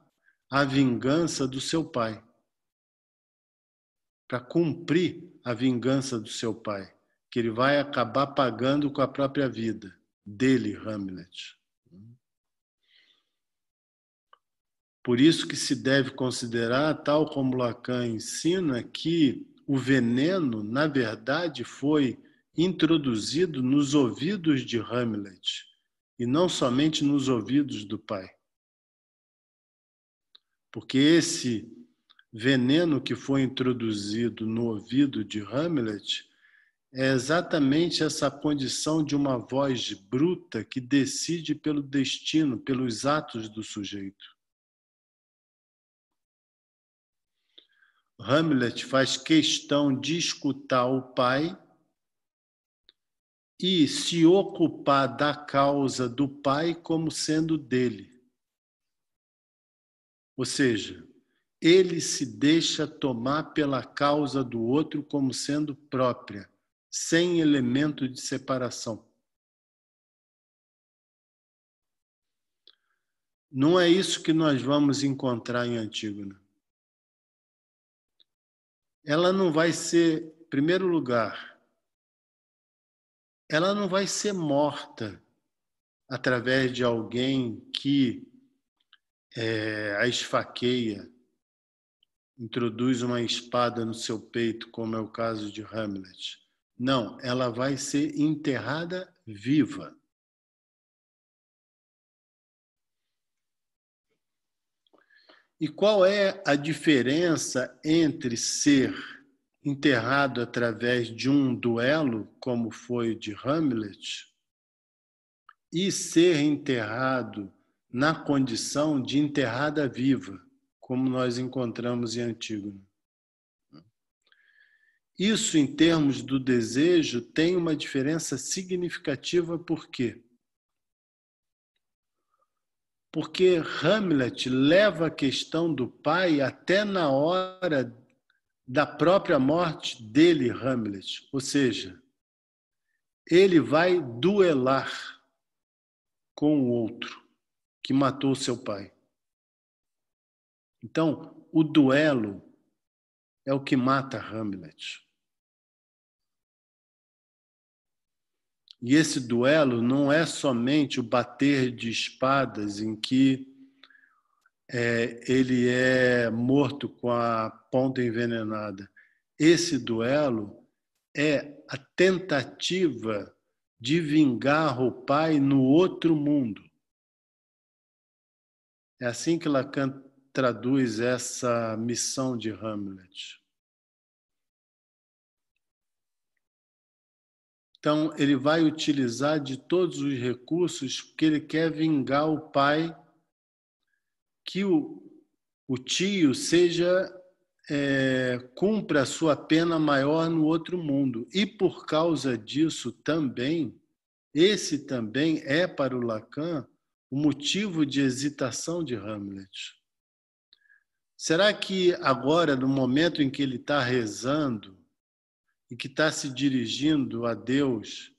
a vingança do seu pai. Para cumprir a vingança do seu pai, que ele vai acabar pagando com a própria vida dele, Hamlet. Por isso que se deve considerar, tal como Lacan ensina, que o veneno, na verdade, foi introduzido nos ouvidos de Hamlet, e não somente nos ouvidos do pai. Porque esse veneno que foi introduzido no ouvido de Hamlet é exatamente essa condição de uma voz bruta que decide pelo destino, pelos atos do sujeito. Hamlet faz questão de escutar o pai e se ocupar da causa do pai como sendo dele. Ou seja, ele se deixa tomar pela causa do outro como sendo própria, sem elemento de separação. Não é isso que nós vamos encontrar em Antígona. Ela não vai ser, em primeiro lugar, ela não vai ser morta através de alguém que a esfaqueia, introduz uma espada no seu peito, como é o caso de Hamlet. Não, ela vai ser enterrada viva. E qual é a diferença entre ser enterrado através de um duelo, como foi de Hamlet, e ser enterrado na condição de enterrada viva, como nós encontramos em Antígona? Isso, em termos do desejo, tem uma diferença significativa. Por quê? Porque Hamlet leva a questão do pai até na hora da própria morte dele, Hamlet. Ou seja, ele vai duelar com o outro que matou seu pai. Então, o duelo é o que mata Hamlet. E esse duelo não é somente o bater de espadas em que ele é morto com a ponta envenenada. Esse duelo é a tentativa de vingar o pai no outro mundo. É assim que Lacan traduz essa missão de Hamlet. Então, ele vai utilizar de todos os recursos porque ele quer vingar o pai, que o tio cumpra a sua pena maior no outro mundo. E por causa disso também, esse também é para o Lacan o motivo de hesitação de Hamlet. Será que agora, no momento em que ele está rezando e que está se dirigindo a Deus,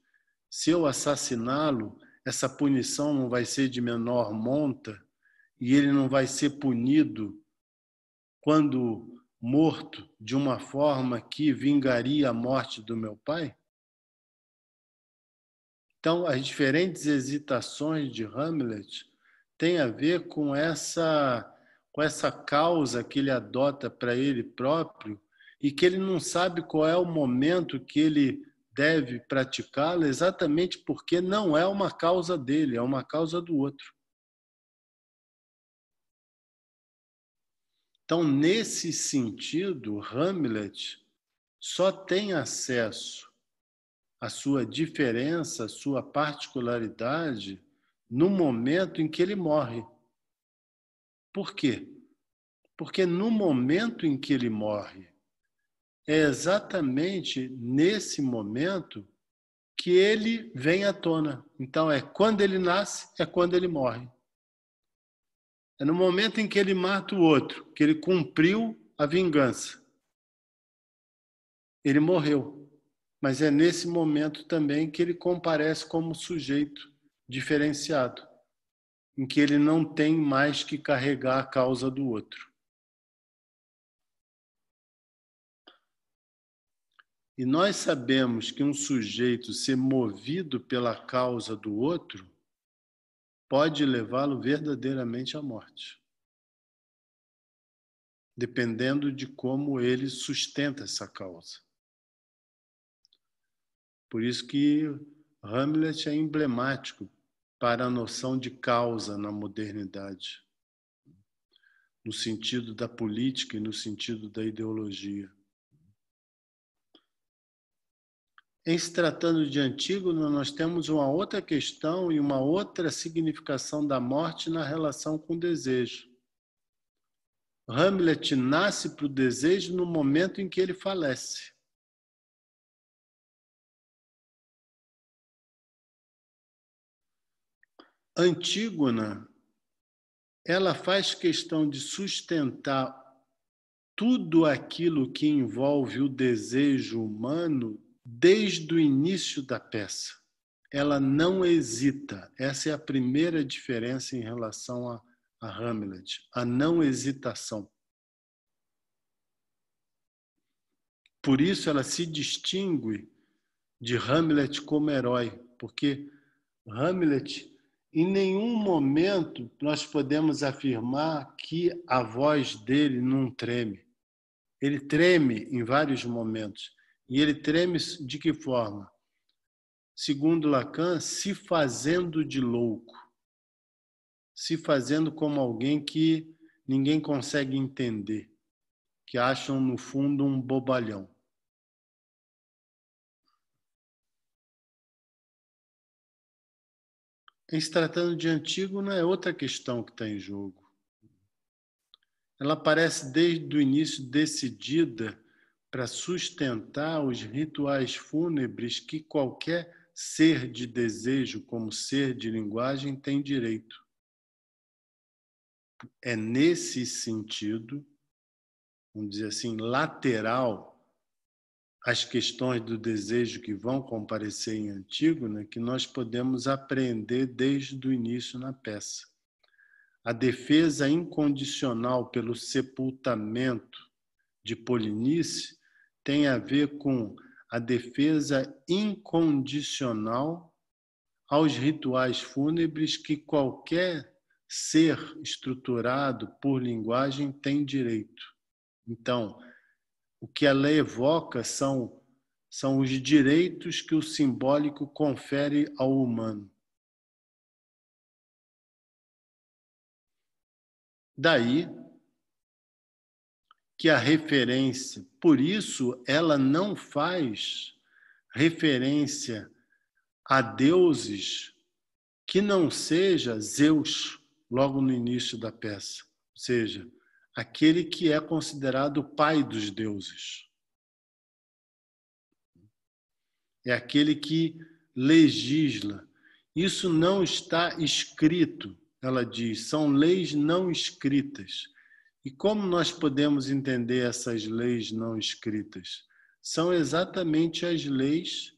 se eu assassiná-lo, essa punição não vai ser de menor monta e ele não vai ser punido quando morto de uma forma que vingaria a morte do meu pai? Então, as diferentes hesitações de Hamlet têm a ver com essa causa que ele adota para ele próprio e que ele não sabe qual é o momento que ele deve praticá-la, exatamente porque não é uma causa dele, é uma causa do outro. Então, nesse sentido, Hamlet só tem acesso à sua diferença, à sua particularidade, no momento em que ele morre. Por quê? Porque no momento em que ele morre, é exatamente nesse momento que ele vem à tona. Então, é quando ele nasce, é quando ele morre. É no momento em que ele mata o outro, que ele cumpriu a vingança. Ele morreu. Mas é nesse momento também que ele comparece como sujeito diferenciado, em que ele não tem mais que carregar a causa do outro. E nós sabemos que um sujeito ser movido pela causa do outro pode levá-lo verdadeiramente à morte, dependendo de como ele sustenta essa causa. Por isso que Hamlet é emblemático para a noção de causa na modernidade, no sentido da política e no sentido da ideologia. Em se tratando de Antígona, nós temos uma outra questão e uma outra significação da morte na relação com o desejo. Hamlet nasce para o desejo no momento em que ele falece. Antígona, ela faz questão de sustentar tudo aquilo que envolve o desejo humano desde o início da peça. Ela não hesita. Essa é a primeira diferença em relação a Hamlet, a não hesitação. Por isso ela se distingue de Hamlet como herói, porque Hamlet, em nenhum momento nós podemos afirmar que a voz dele não treme. Ele treme em vários momentos. E ele treme de que forma? Segundo Lacan, se fazendo de louco. Se fazendo como alguém que ninguém consegue entender, que acham no fundo um bobalhão. Em se tratando de Antígona, é outra questão que está em jogo. Ela aparece desde o início decidida para sustentar os rituais fúnebres que qualquer ser de desejo, como ser de linguagem, tem direito. É nesse sentido, vamos dizer assim, lateral às questões do desejo que vão comparecer em Antígona, que nós podemos aprender desde o início na peça. A defesa incondicional pelo sepultamento de Polinice tem a ver com a defesa incondicional aos rituais fúnebres que qualquer ser estruturado por linguagem tem direito. Então, o que ela evoca são os direitos que o simbólico confere ao humano. Daí que a referência, por isso ela não faz referência a deuses que não seja Zeus, logo no início da peça. Ou seja, aquele que é considerado o pai dos deuses. É aquele que legisla. Isso não está escrito, ela diz, são leis não escritas. E como nós podemos entender essas leis não escritas? São exatamente as leis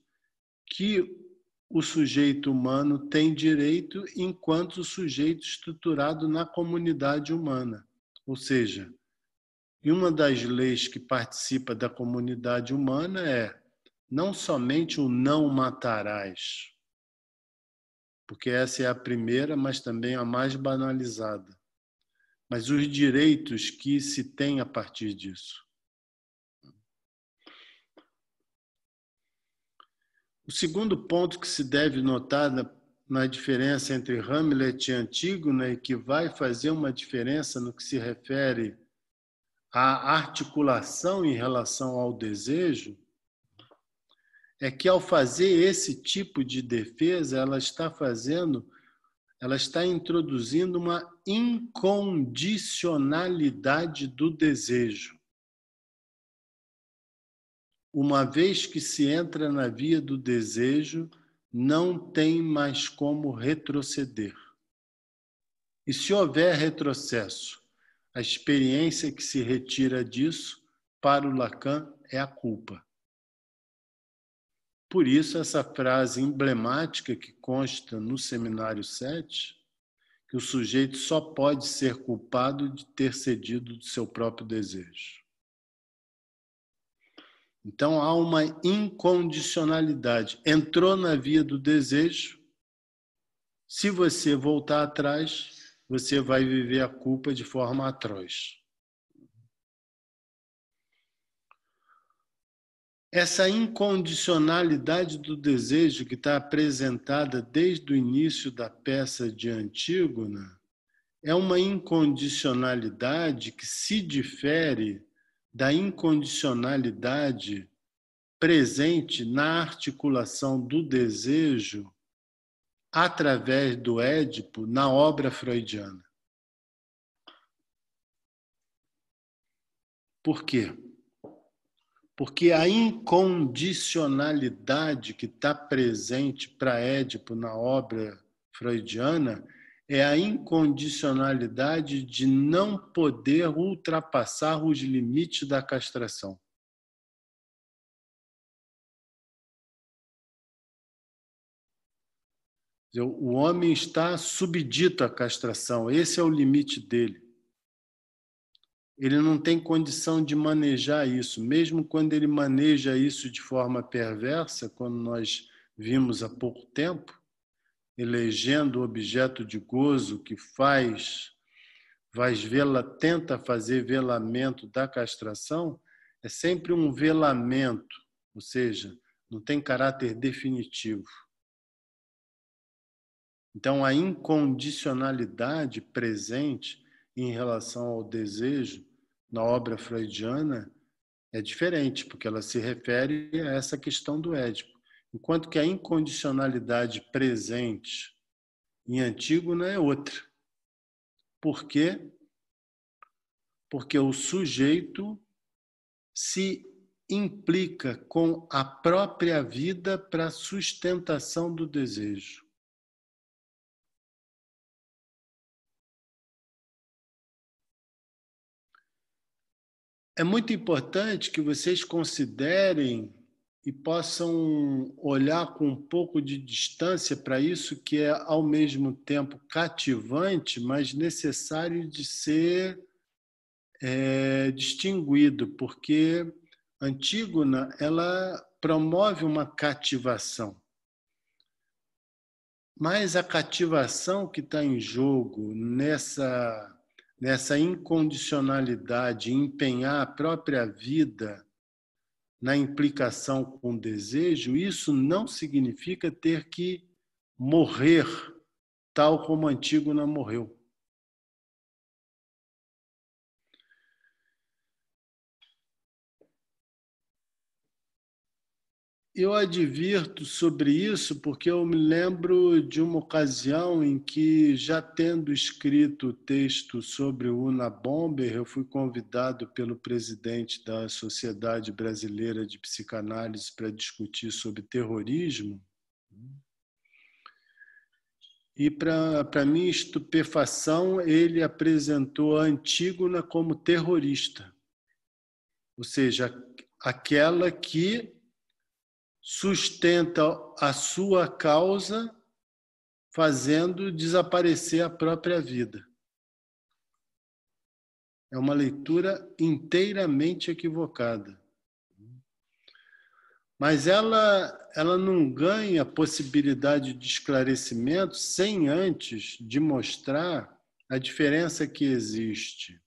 que o sujeito humano tem direito enquanto sujeito estruturado na comunidade humana. Ou seja, uma das leis que participa da comunidade humana é não somente o não matarás, porque essa é a primeira, mas também a mais banalizada, mas os direitos que se tem a partir disso. O segundo ponto que se deve notar na diferença entre Hamlet e Antígona e que vai fazer uma diferença no que se refere à articulação em relação ao desejo é que ao fazer esse tipo de defesa, ela está introduzindo uma incondicionalidade do desejo. Uma vez que se entra na via do desejo, não tem mais como retroceder. E se houver retrocesso, a experiência que se retira disso, para o Lacan, é a culpa. Por isso, essa frase emblemática que consta no Seminário 7, que o sujeito só pode ser culpado de ter cedido do seu próprio desejo. Então, há uma incondicionalidade. Entrou na via do desejo, se você voltar atrás, você vai viver a culpa de forma atroz. Essa incondicionalidade do desejo que está apresentada desde o início da peça de Antígona é uma incondicionalidade que se difere da incondicionalidade presente na articulação do desejo através do Édipo na obra freudiana. Por quê? Porque a incondicionalidade que está presente para Édipo na obra freudiana é a incondicionalidade de não poder ultrapassar os limites da castração. O homem está subdito à castração, esse é o limite dele. Ele não tem condição de manejar isso, mesmo quando ele maneja isso de forma perversa, como nós vimos há pouco tempo, elegendo o objeto de gozo que tenta fazer velamento da castração, é sempre um velamento, ou seja, não tem caráter definitivo. Então, a incondicionalidade presente em relação ao desejo na obra freudiana é diferente, porque ela se refere a essa questão do Édipo. Enquanto que a incondicionalidade presente em Antígona é outra. Por quê? Porque o sujeito se implica com a própria vida para a sustentação do desejo. É muito importante que vocês considerem e possam olhar com um pouco de distância para isso que é, ao mesmo tempo, cativante, mas necessário de ser distinguido, porque Antígona ela promove uma cativação. Mas a cativação que está em jogo nessa incondicionalidade, empenhar a própria vida na implicação com o desejo, isso não significa ter que morrer tal como Antígona morreu. Eu advirto sobre isso porque eu me lembro de uma ocasião em que, já tendo escrito o texto sobre o Unabomber, eu fui convidado pelo presidente da Sociedade Brasileira de Psicanálise para discutir sobre terrorismo. E, para minha estupefação, ele apresentou a Antígona como terrorista, ou seja, aquela que sustenta a sua causa fazendo desaparecer a própria vida. É uma leitura inteiramente equivocada. Mas ela não ganha possibilidade de esclarecimento sem antes de mostrar a diferença que existe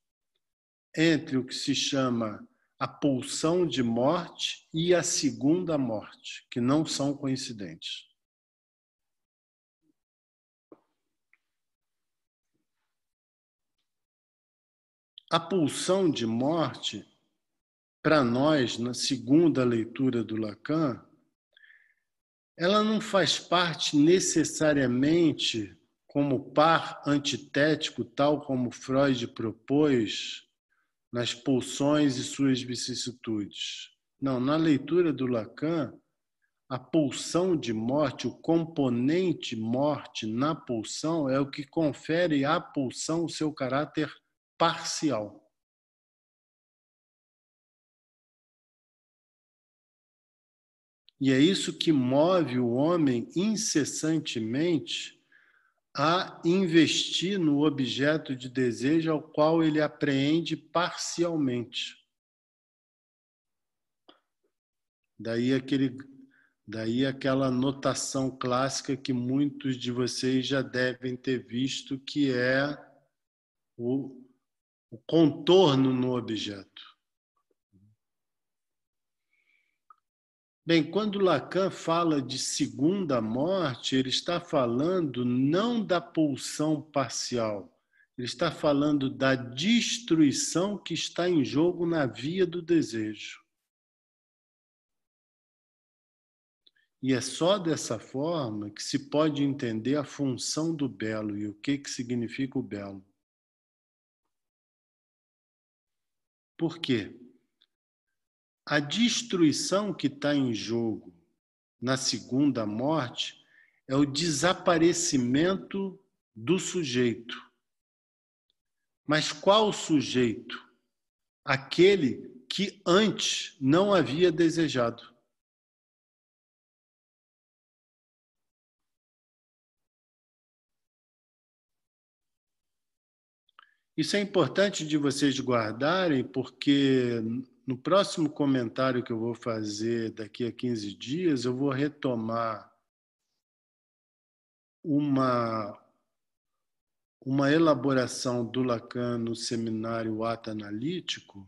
entre o que se chama a pulsão de morte e a segunda morte, que não são coincidentes. A pulsão de morte, para nós, na segunda leitura do Lacan, ela não faz parte necessariamente como par antitético, tal como Freud propôs nas pulsões e suas vicissitudes. Não, na leitura do Lacan, a pulsão de morte, o componente morte na pulsão é o que confere à pulsão o seu caráter parcial. E é isso que move o homem incessantemente a investir no objeto de desejo ao qual ele apreende parcialmente. Daí aquela notação clássica que muitos de vocês já devem ter visto, que é o contorno no objeto. Bem, quando Lacan fala de segunda morte, ele está falando não da pulsão parcial, ele está falando da destruição que está em jogo na via do desejo. E é só dessa forma que se pode entender a função do belo e o que significa o belo. Por quê? A destruição que está em jogo na segunda morte é o desaparecimento do sujeito. Mas qual sujeito? Aquele que antes não havia desejado. Isso é importante de vocês guardarem, porque no próximo comentário que eu vou fazer daqui a 15 dias, eu vou retomar uma elaboração do Lacan no seminário Ato Analítico,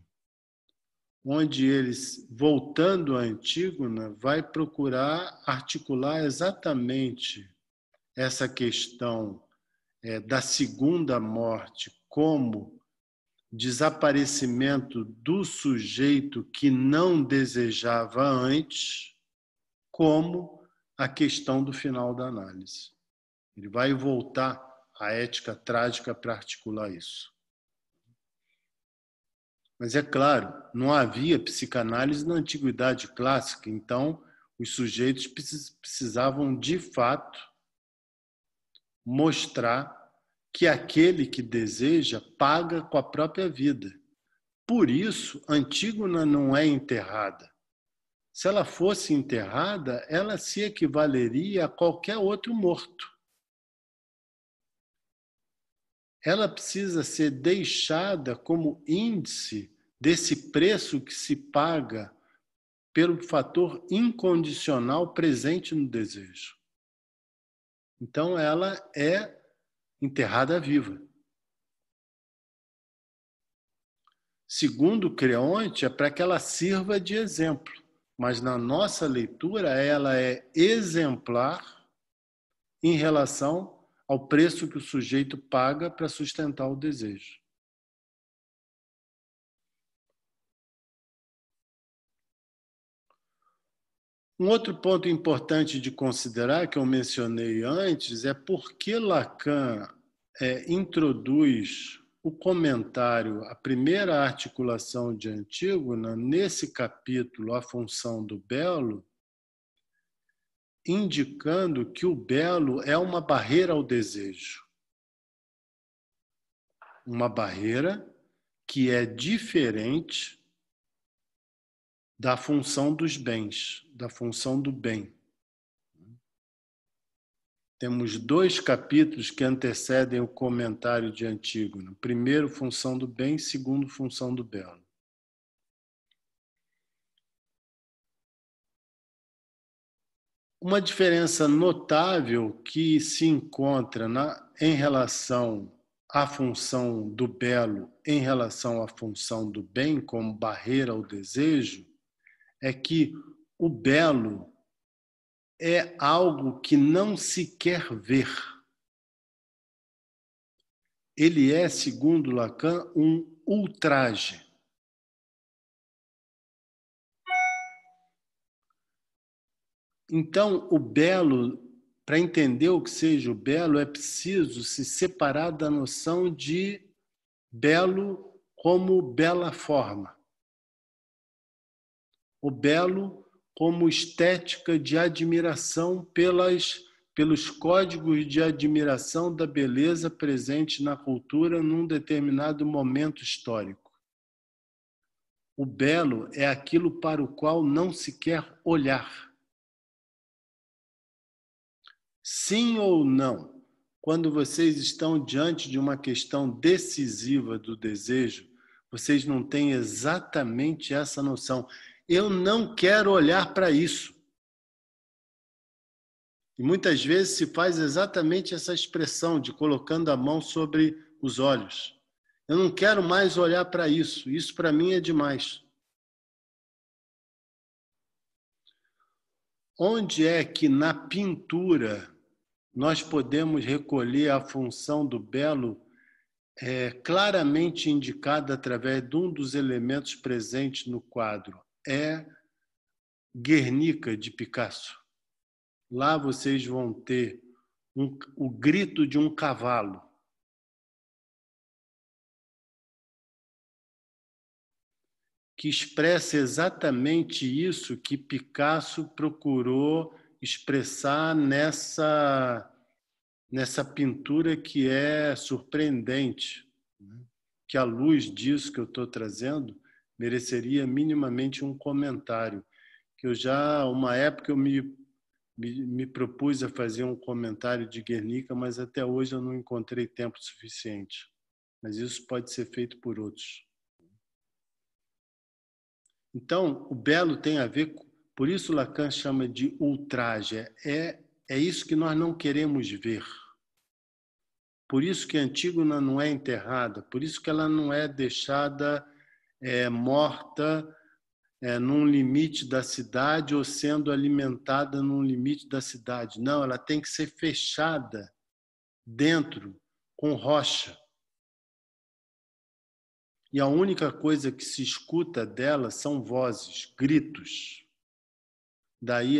onde eles, voltando à Antígona, vai procurar articular exatamente essa questão da segunda morte como desaparecimento do sujeito que não desejava antes, como a questão do final da análise. Ele vai voltar à ética trágica para articular isso. Mas é claro, não havia psicanálise na antiguidade clássica, então os sujeitos precisavam de fato mostrar que aquele que deseja paga com a própria vida. Por isso, Antígona não é enterrada. Se ela fosse enterrada, ela se equivaleria a qualquer outro morto. Ela precisa ser deixada como índice desse preço que se paga pelo fator incondicional presente no desejo. Então, ela é enterrada viva. Segundo Creonte, é para que ela sirva de exemplo, mas na nossa leitura ela é exemplar em relação ao preço que o sujeito paga para sustentar o desejo. Um outro ponto importante de considerar, que eu mencionei antes, é por que Lacan introduz o comentário, a primeira articulação de Antígona, nesse capítulo, A Função do Belo, indicando que o belo é uma barreira ao desejo. Uma barreira que é diferente da função dos bens, da função do bem. Temos 2 capítulos que antecedem o comentário de Antígona. Primeiro, função do bem, segundo, função do belo. Uma diferença notável que se encontra em relação à função do belo em relação à função do bem como barreira ao desejo é que o belo é algo que não se quer ver. Ele é, segundo Lacan, um ultraje. Então, o belo, para entender o que seja o belo, é preciso se separar da noção de belo como bela forma. O belo como estética de admiração pelos códigos de admiração da beleza presente na cultura num determinado momento histórico. O belo é aquilo para o qual não se quer olhar. Sim ou não? Quando vocês estão diante de uma questão decisiva do desejo, vocês não têm exatamente essa noção. Eu não quero olhar para isso. E muitas vezes se faz exatamente essa expressão de colocando a mão sobre os olhos. Eu não quero mais olhar para isso. Isso para mim é demais. Onde é que na pintura nós podemos recolher a função do belo claramente indicada através de um dos elementos presentes no quadro? É Guernica, de Picasso. Lá vocês vão ter o grito de um cavalo. Que expressa exatamente isso que Picasso procurou expressar nessa pintura que é surpreendente, que à luz disso que eu estou trazendo, mereceria minimamente um comentário. Que eu já, uma época, eu me propus a fazer um comentário de Guernica, mas até hoje eu não encontrei tempo suficiente. Mas isso pode ser feito por outros. Então, o belo tem a ver, por isso Lacan chama de ultraje, é isso que nós não queremos ver. Por isso que Antígona não é enterrada, por isso que ela não é deixada morta num limite da cidade ou sendo alimentada num limite da cidade. Não, ela tem que ser fechada dentro, com rocha. e a única coisa que se escuta dela são vozes, gritos. Daí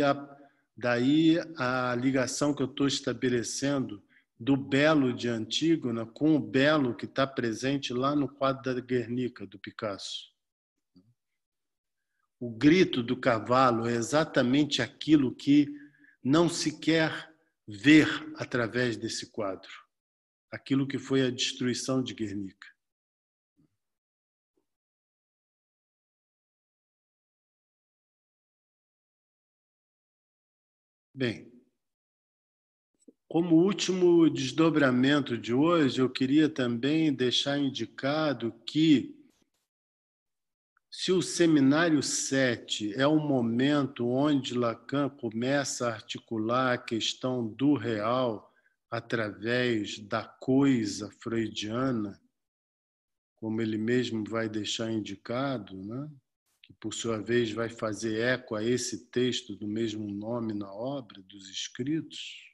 a ligação que eu estou estabelecendo do belo de Antígona com o belo que está presente lá no quadro da Guernica, do Picasso. O grito do cavalo é exatamente aquilo que não se quer ver através desse quadro. Aquilo que foi a destruição de Guernica. Bem, como último desdobramento de hoje, eu queria também deixar indicado que se o Seminário 7 é o momento onde Lacan começa a articular a questão do real através da coisa freudiana, como ele mesmo vai deixar indicado, né? Que por sua vez vai fazer eco a esse texto do mesmo nome na obra, dos escritos,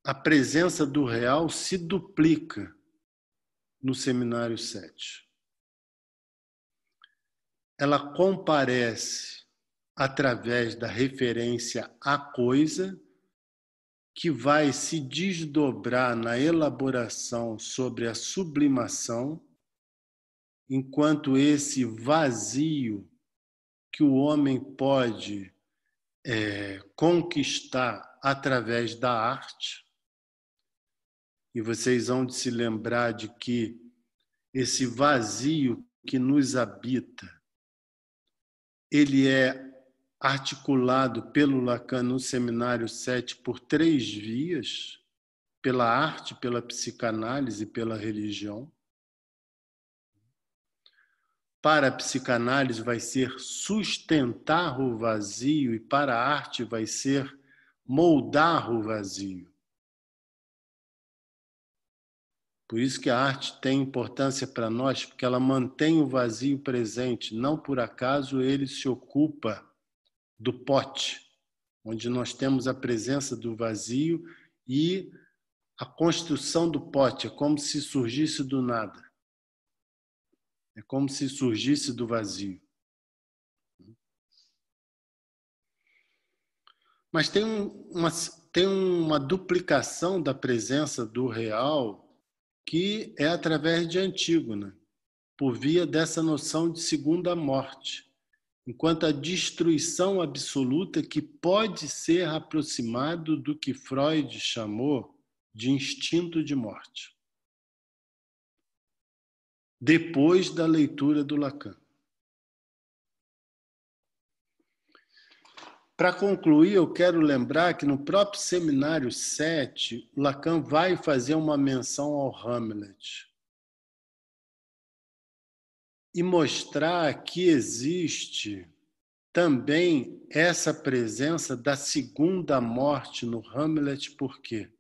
a presença do real se duplica no Seminário 7. Ela comparece através da referência à coisa, que vai se desdobrar na elaboração sobre a sublimação, enquanto esse vazio que o homem pode conquistar através da arte. E vocês hão de se lembrar de que esse vazio que nos habita, ele é articulado pelo Lacan no Seminário 7 por 3 vias, pela arte, pela psicanálise e pela religião. Para a psicanálise vai ser sustentar o vazio e para a arte vai ser moldar o vazio. Por isso que a arte tem importância para nós, porque ela mantém o vazio presente. Não por acaso ele se ocupa do pote, onde nós temos a presença do vazio e a construção do pote. É como se surgisse do nada. É como se surgisse do vazio. Mas tem uma duplicação da presença do real que é através de Antígona, por via dessa noção de segunda morte, enquanto a destruição absoluta que pode ser aproximado do que Freud chamou de instinto de morte. Depois da leitura do Lacan. Para concluir, eu quero lembrar que no próprio Seminário 7, Lacan vai fazer uma menção ao Hamlet e mostrar que existe também essa presença da segunda morte no Hamlet. Por quê?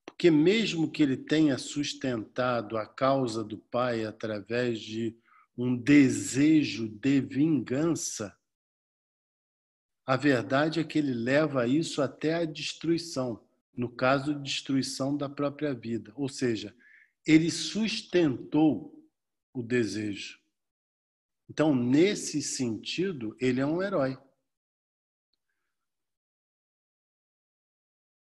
Porque mesmo que ele tenha sustentado a causa do pai através de um desejo de vingança, a verdade é que ele leva isso até a destruição, no caso, destruição da própria vida. Ou seja, ele sustentou o desejo. Então, nesse sentido, ele é um herói.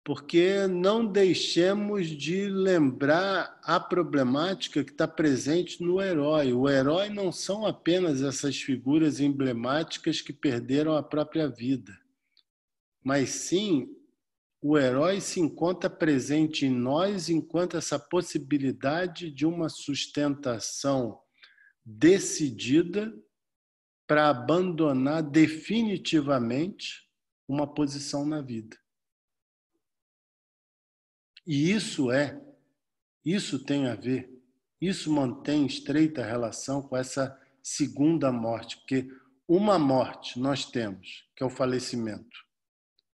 Porque não deixemos de lembrar a problemática que está presente no herói. O herói não são apenas essas figuras emblemáticas que perderam a própria vida, mas sim o herói se encontra presente em nós enquanto essa possibilidade de uma sustentação decidida para abandonar definitivamente uma posição na vida. E isso tem a ver, isso mantém estreita relação com essa segunda morte, porque uma morte nós temos, que é o falecimento,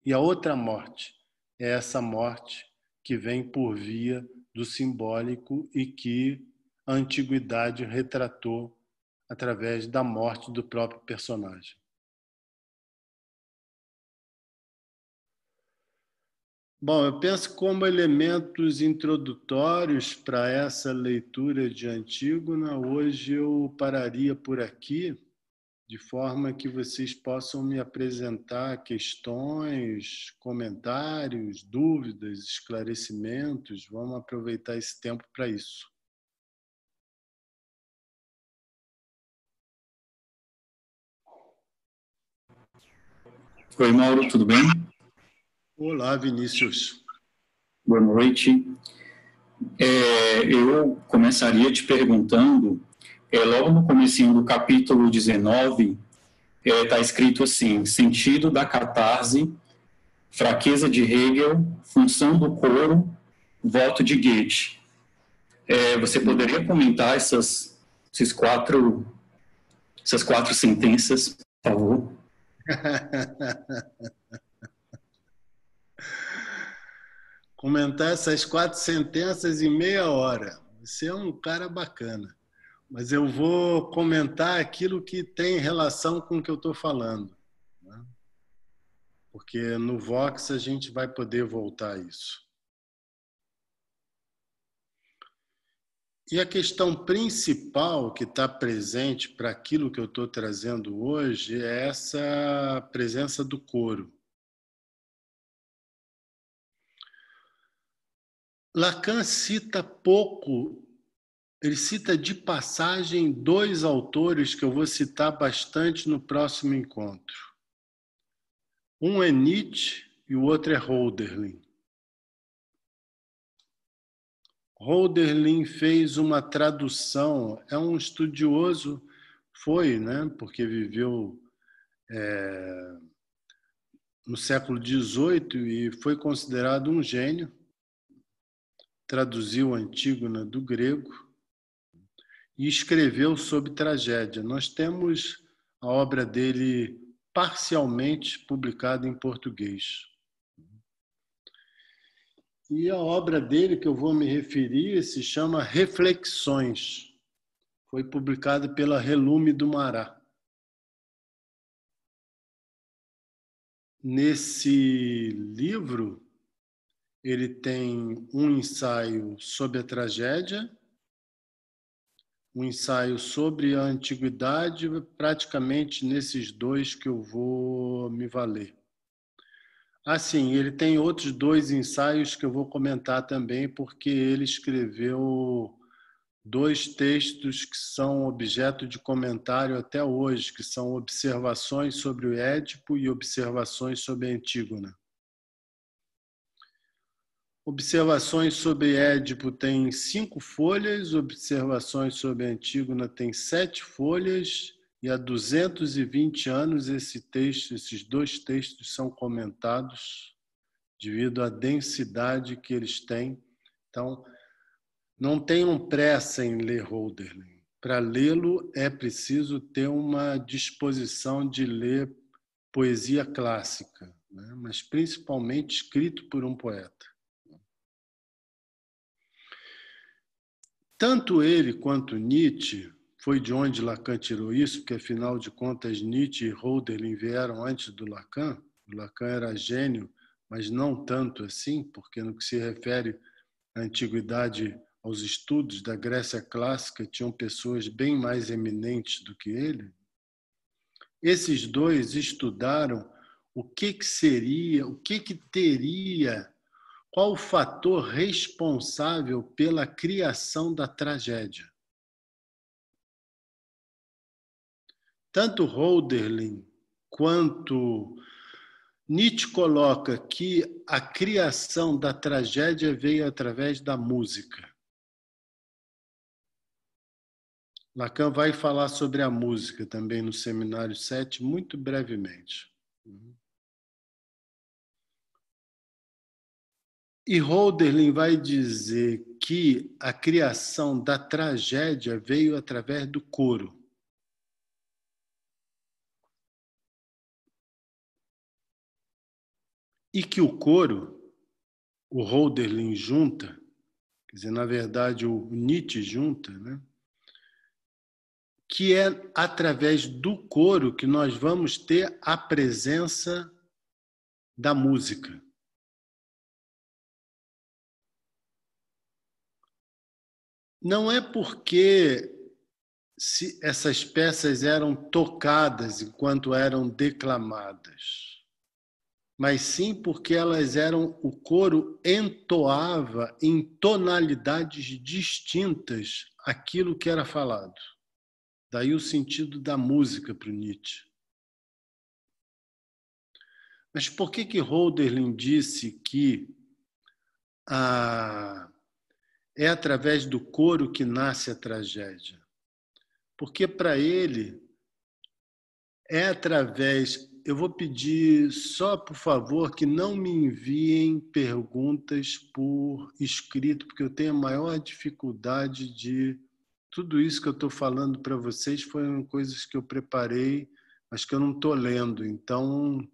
e a outra morte é essa morte que vem por via do simbólico e que a antiguidade retratou através da morte do próprio personagem. Bom, eu penso como elementos introdutórios para essa leitura de Antígona, hoje eu pararia por aqui, de forma que vocês possam me apresentar questões, comentários, dúvidas, esclarecimentos. Vamos aproveitar esse tempo para isso. Oi, Mauro, tudo bem? Olá, Vinícius. Boa noite. Eu começaria te perguntando, logo no comecinho do capítulo 19, está escrito assim: sentido da catarse, fraqueza de Hegel, função do coro, voto de Goethe. Você poderia comentar essas quatro sentenças, por favor? Comentar essas 4 sentenças em meia hora. Você é um cara bacana. Mas eu vou comentar aquilo que tem relação com o que eu estou falando, né? Porque no Vox a gente vai poder voltar a isso. E a questão principal que está presente para aquilo que eu estou trazendo hoje é essa presença do coro. Lacan cita pouco, ele cita de passagem 2 autores que eu vou citar bastante no próximo encontro. Um é Nietzsche e o outro é Hölderlin. Hölderlin fez uma tradução, é um estudioso, foi, né, porque viveu no século XVIII e foi considerado um gênio, traduziu Antígona do grego e escreveu sobre tragédia. Nós temos a obra dele parcialmente publicada em português. E a obra dele que eu vou me referir se chama Reflexões. Foi publicada pela Relume do Mará. Nesse livro, ele tem um ensaio sobre a tragédia, um ensaio sobre a antiguidade, praticamente nesses 2 que eu vou me valer. Assim, ele tem outros 2 ensaios que eu vou comentar também, porque ele escreveu 2 textos que são objeto de comentário até hoje, que são Observações sobre o Édipo e Observações sobre a Antígona. Observações sobre Édipo tem 5 folhas, Observações sobre a Antígona tem 7 folhas, e há 220 anos esses 2 textos são comentados devido à densidade que eles têm. Então, não tenham pressa em ler Hölderlin. Para lê-lo é preciso ter uma disposição de ler poesia clássica, né? Mas principalmente escrito por um poeta. Tanto ele quanto Nietzsche, foi de onde Lacan tirou isso, porque afinal de contas Nietzsche e Hölderlin vieram antes do Lacan. O Lacan era gênio, mas não tanto assim, porque no que se refere à antiguidade, aos estudos da Grécia clássica, tinham pessoas bem mais eminentes do que ele. Esses 2 estudaram o que seria, o que teria, qual o fator responsável pela criação da tragédia. Tanto Hölderlin quanto Nietzsche coloca que a criação da tragédia veio através da música. Lacan vai falar sobre a música também no Seminário 7, muito brevemente. E Hölderlin vai dizer que a criação da tragédia veio através do coro. E que o coro, o Hölderlin junta, quer dizer, na verdade o Nietzsche junta, né? Que é através do coro que nós vamos ter a presença da música. não é porque essas peças eram tocadas enquanto eram declamadas, mas sim porque o coro entoava em tonalidades distintas aquilo que era falado. Daí o sentido da música para o Nietzsche. Mas por que Hölderlin disse que é através do coro que nasce a tragédia? Porque para ele é através... Eu vou pedir só, por favor, que não me enviem perguntas por escrito, porque eu tenho a maior dificuldade de... Tudo isso que eu estou falando para vocês foram coisas que eu preparei, mas que eu não estou lendo. Então,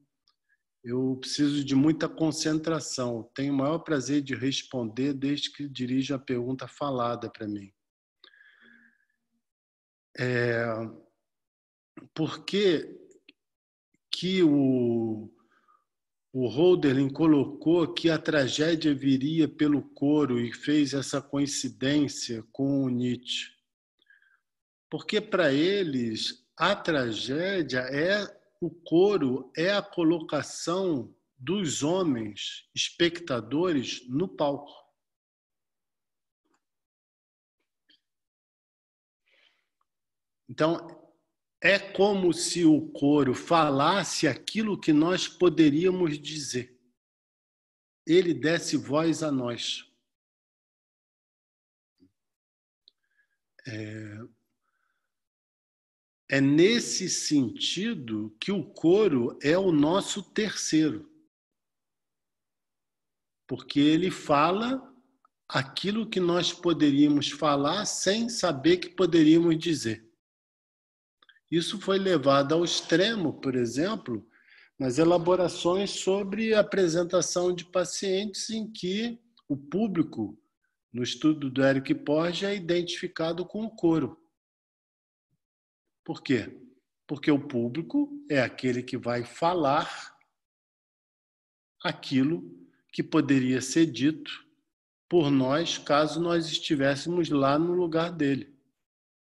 eu preciso de muita concentração. Tenho o maior prazer de responder desde que dirija a pergunta falada para mim. Por que o Hölderlin colocou que a tragédia viria pelo coro e fez essa coincidência com o Nietzsche? Porque para eles a tragédia o coro, é a colocação dos homens espectadores no palco. Então, é como se o coro falasse aquilo que nós poderíamos dizer. Ele desse voz a nós. É nesse sentido que o coro é o nosso terceiro. Porque ele fala aquilo que nós poderíamos falar sem saber que poderíamos dizer. Isso foi levado ao extremo, por exemplo, nas elaborações sobre a apresentação de pacientes em que o público, no estudo do Eric Porges, é identificado com o coro. Por quê? Porque o público é aquele que vai falar aquilo que poderia ser dito por nós, caso nós estivéssemos lá no lugar dele.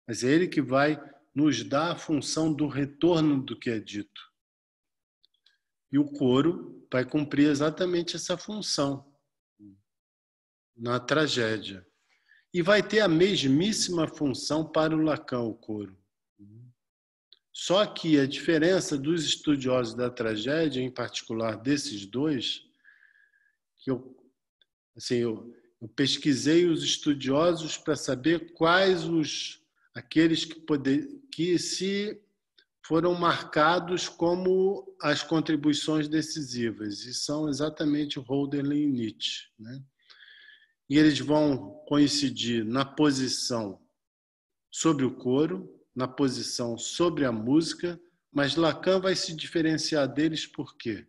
Mas é ele que vai nos dar a função do retorno do que é dito. E o coro vai cumprir exatamente essa função na tragédia. E vai ter a mesmíssima função para o Lacan, o coro. Só que a diferença dos estudiosos da tragédia, em particular desses dois, que eu pesquisei os estudiosos para saber quais aqueles que se foram marcados como as contribuições decisivas, e são exatamente Hölderlin e Nietzsche, né? E eles vão coincidir na posição sobre o coro, na posição sobre a música, mas Lacan vai se diferenciar deles por quê?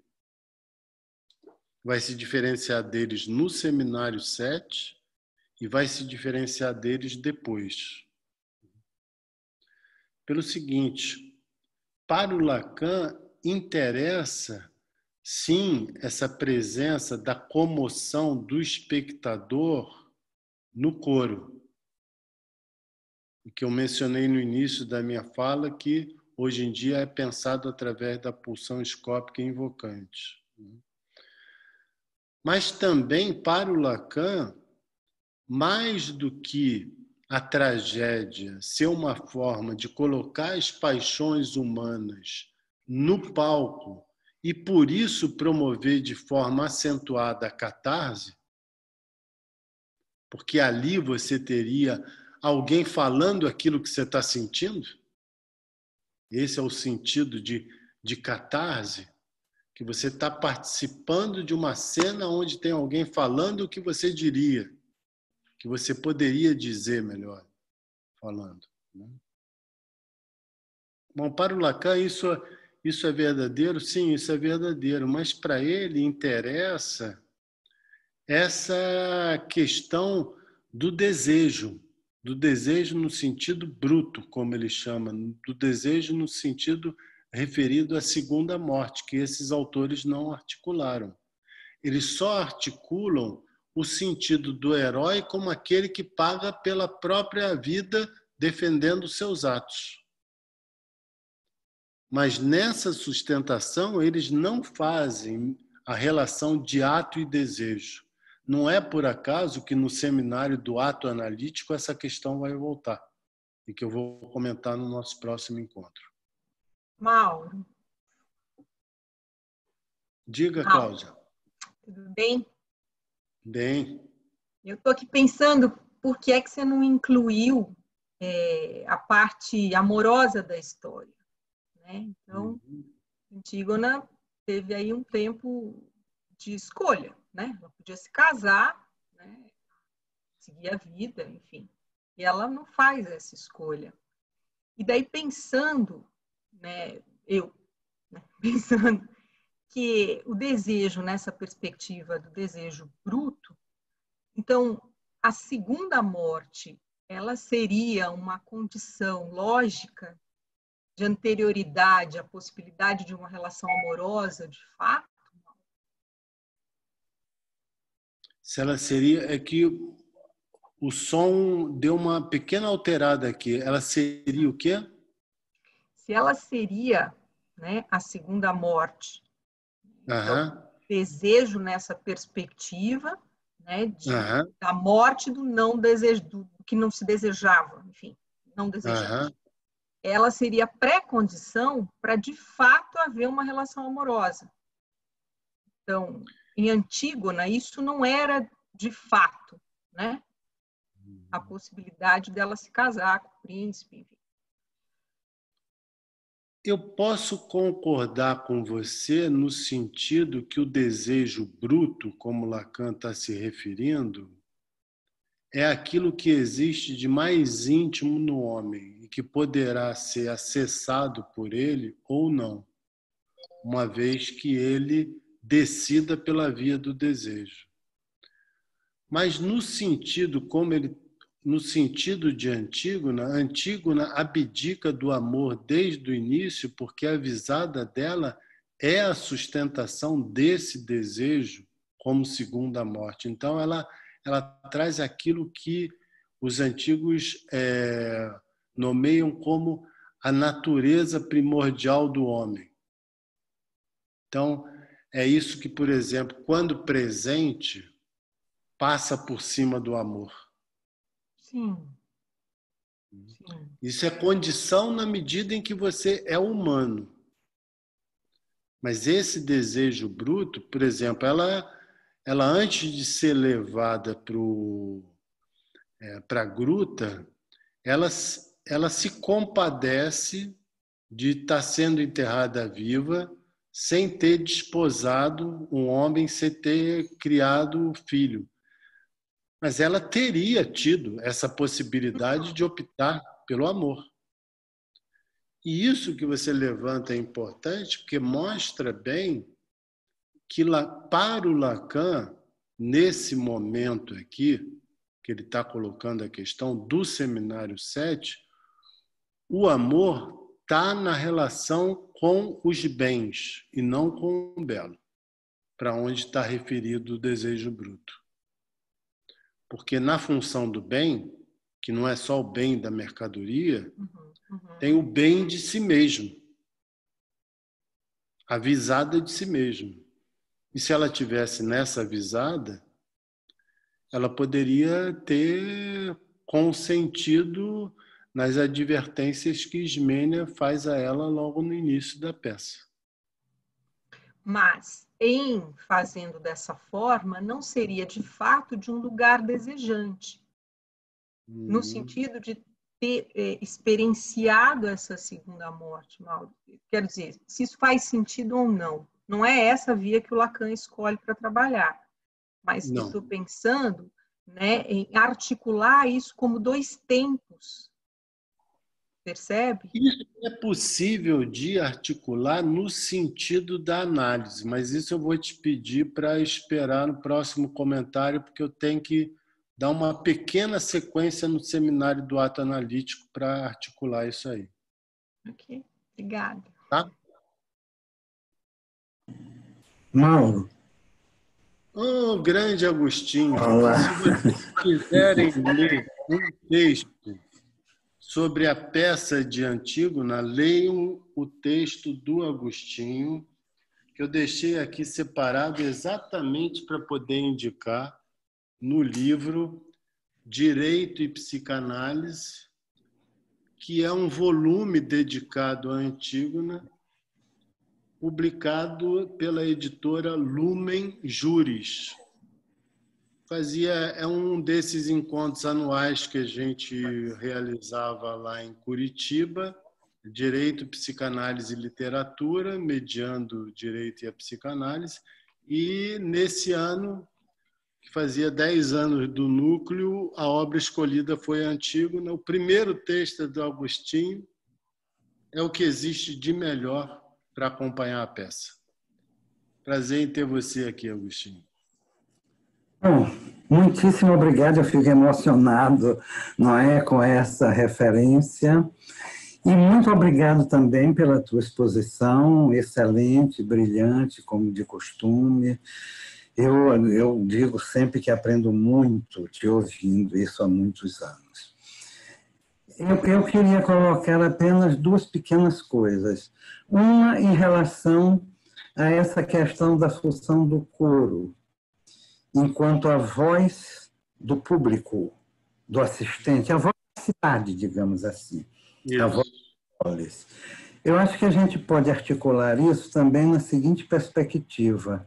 Vai se diferenciar deles no Seminário 7 e vai se diferenciar deles depois. Pelo seguinte, para o Lacan interessa, sim, essa presença da comoção do espectador no coro. O que eu mencionei no início da minha fala, que hoje em dia é pensado através da pulsão escópica invocante. Mas também, para o Lacan, mais do que a tragédia ser uma forma de colocar as paixões humanas no palco e, por isso, promover de forma acentuada a catarse, porque ali você teria alguém falando aquilo que você está sentindo. Esse é o sentido de catarse, que você está participando de uma cena onde tem alguém falando o que você diria, que você poderia dizer melhor falando. Bom, para o Lacan isso é verdadeiro? Sim, isso é verdadeiro, mas para ele interessa essa questão do desejo no sentido bruto, como ele chama, do desejo no sentido referido à segunda morte, que esses autores não articularam. Eles só articulam o sentido do herói como aquele que paga pela própria vida defendendo seus atos. Mas nessa sustentação, eles não fazem a relação de ato e desejo. Não é por acaso que no seminário do ato analítico essa questão vai voltar, e que eu vou comentar no nosso próximo encontro. Mauro. Diga, Mauro, Cláudia. tudo bem? Bem. Eu estou aqui pensando por que é que você não incluiu a parte amorosa da história, né? Então, Antígona teve aí um tempo de escolha, né? Ela podia se casar, né? Seguir a vida, enfim. E ela não faz essa escolha. E daí pensando, né? Pensando que o desejo, nessa perspectiva do desejo bruto, então, a segunda morte, ela seria uma condição lógica de anterioridade à possibilidade de uma relação amorosa, de fato? Se ela seria... É que o som deu uma pequena alterada aqui. Ela seria o quê? Se ela seria, né, a segunda morte. Então, desejo nessa perspectiva, né, da morte do não desejo, do que não se desejava, enfim, não desejante. Ela seria pré-condição para, de fato, haver uma relação amorosa. Então, em Antígona, isso não era de fato, né? A possibilidade dela se casar com o príncipe, enfim. Eu posso concordar com você no sentido que o desejo bruto, como Lacan está se referindo, é aquilo que existe de mais íntimo no homem e que poderá ser acessado por ele ou não, uma vez que ele decida pela via do desejo. Mas no sentido de Antígona, Antígona abdica do amor desde o início, porque a visada dela é a sustentação desse desejo como segunda morte. Então, ela traz aquilo que os antigos nomeiam como a natureza primordial do homem. Então, é isso que, por exemplo, quando presente, passa por cima do amor. Sim. Sim. Isso é condição na medida em que você é humano. Mas esse desejo bruto, por exemplo, ela antes de ser levada para a gruta, ela se compadece de estar sendo enterrada viva sem ter desposado um homem, sem ter criado filho. Mas ela teria tido essa possibilidade de optar pelo amor. E isso que você levanta é importante, porque mostra bem que para o Lacan, nesse momento aqui, que ele está colocando a questão do Seminário 7, o amor está na relação com os bens e não com o belo, para onde está referido o desejo bruto. Porque na função do bem, que não é só o bem da mercadoria, tem o bem de si mesmo, a visada de si mesmo. E se ela tivesse nessa visada, ela poderia ter consentido nas advertências que Ismênia faz a ela logo no início da peça. Mas, em fazendo dessa forma, não seria de fato de um lugar desejante, no sentido de ter experienciado essa segunda morte, Mauro. Quero dizer, se isso faz sentido ou não. Não é essa via que o Lacan escolhe para trabalhar. Mas estou pensando, né, em articular isso como dois tempos. Percebe? Isso é possível de articular no sentido da análise, mas isso eu vou te pedir para esperar no próximo comentário, porque eu tenho que dar uma pequena sequência no seminário do ato analítico para articular isso aí. Ok, obrigada. Tá? Mauro, Oh, grande Agostinho, Olá. se vocês quiserem ler um texto sobre a peça de Antígona, leiam o texto do Agostinho, que eu deixei aqui separado exatamente para poder indicar no livro Direito e Psicanálise, que é um volume dedicado à Antígona, publicado pela editora Lumen Juris. É um desses encontros anuais que a gente realizava lá em Curitiba, Direito, Psicanálise e Literatura, mediando o direito e a psicanálise. E nesse ano, que fazia 10 anos do núcleo, a obra escolhida foi a Antígona. O primeiro texto do Agostinho é o que existe de melhor para acompanhar a peça. Prazer em ter você aqui, Agostinho. Bom, muitíssimo obrigado, eu fico emocionado, não é, com essa referência. E muito obrigado também pela tua exposição, excelente, brilhante, como de costume. Eu digo sempre que aprendo muito te ouvindo, isso há muitos anos. Eu queria colocar apenas duas pequenas coisas. Uma em relação a essa questão da função do coro, enquanto a voz do público, do assistente, a voz da cidade, digamos assim, a voz da polis. Eu acho que a gente pode articular isso também na seguinte perspectiva.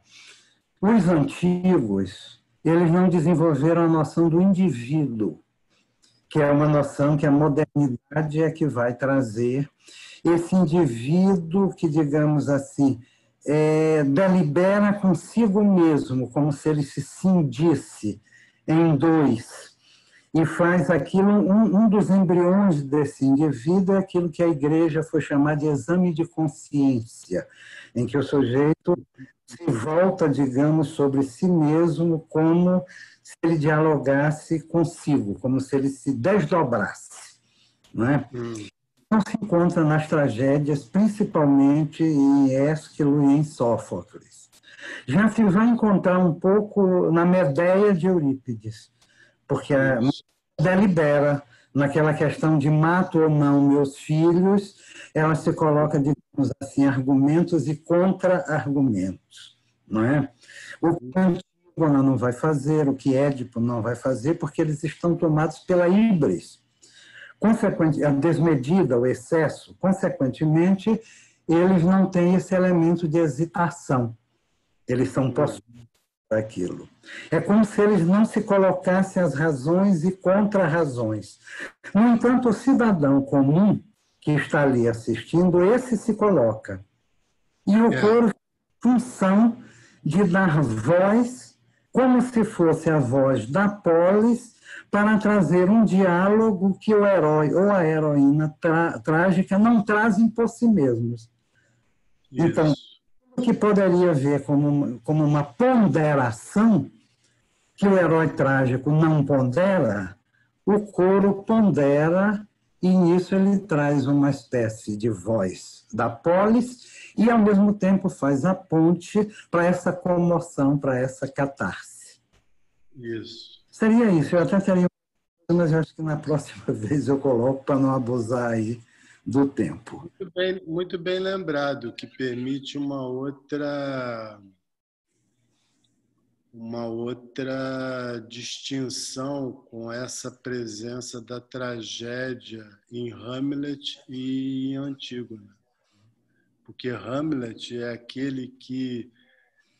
Os antigos, eles não desenvolveram a noção do indivíduo, que é uma noção que a modernidade é que vai trazer. Esse indivíduo que, digamos assim, delibera consigo mesmo, como se ele se cindisse em dois, e faz aquilo, um dos embriões desse indivíduo é aquilo que a igreja foi chamar de exame de consciência, em que o sujeito se volta, digamos, sobre si mesmo como se ele dialogasse consigo, como se ele se desdobrasse, não é? Não se encontra nas tragédias, principalmente em Ésquilo e em Sófocles. Já se vai encontrar um pouco na Medéia de Eurípides, porque a delibera naquela questão de mato ou não meus filhos, ela se coloca, digamos assim, argumentos e contra-argumentos, não é? O que Antígona não vai fazer, o que Édipo não vai fazer, porque eles estão tomados pela híbris. A desmedida, o excesso, consequentemente, eles não têm esse elemento de hesitação. Eles são possuídos por aquilo. É como se eles não se colocassem as razões e contra-razões. No entanto, o cidadão comum que está ali assistindo, esse se coloca. E o coro tem a função de dar voz, como se fosse a voz da polis, para trazer um diálogo que o herói ou a heroína trágica não trazem por si mesmos. Isso. Então, o que poderia ver como uma ponderação, que o herói trágico não pondera, o coro pondera, e nisso ele traz uma espécie de voz da polis e, ao mesmo tempo, faz a ponte para essa comoção, para essa catarse. Isso. Seria isso, eu até teria, mas eu acho que na próxima vez eu coloco para não abusar aí do tempo. Muito bem lembrado, que permite uma outra distinção com essa presença da tragédia em Hamlet e em Antígona. Porque Hamlet é aquele que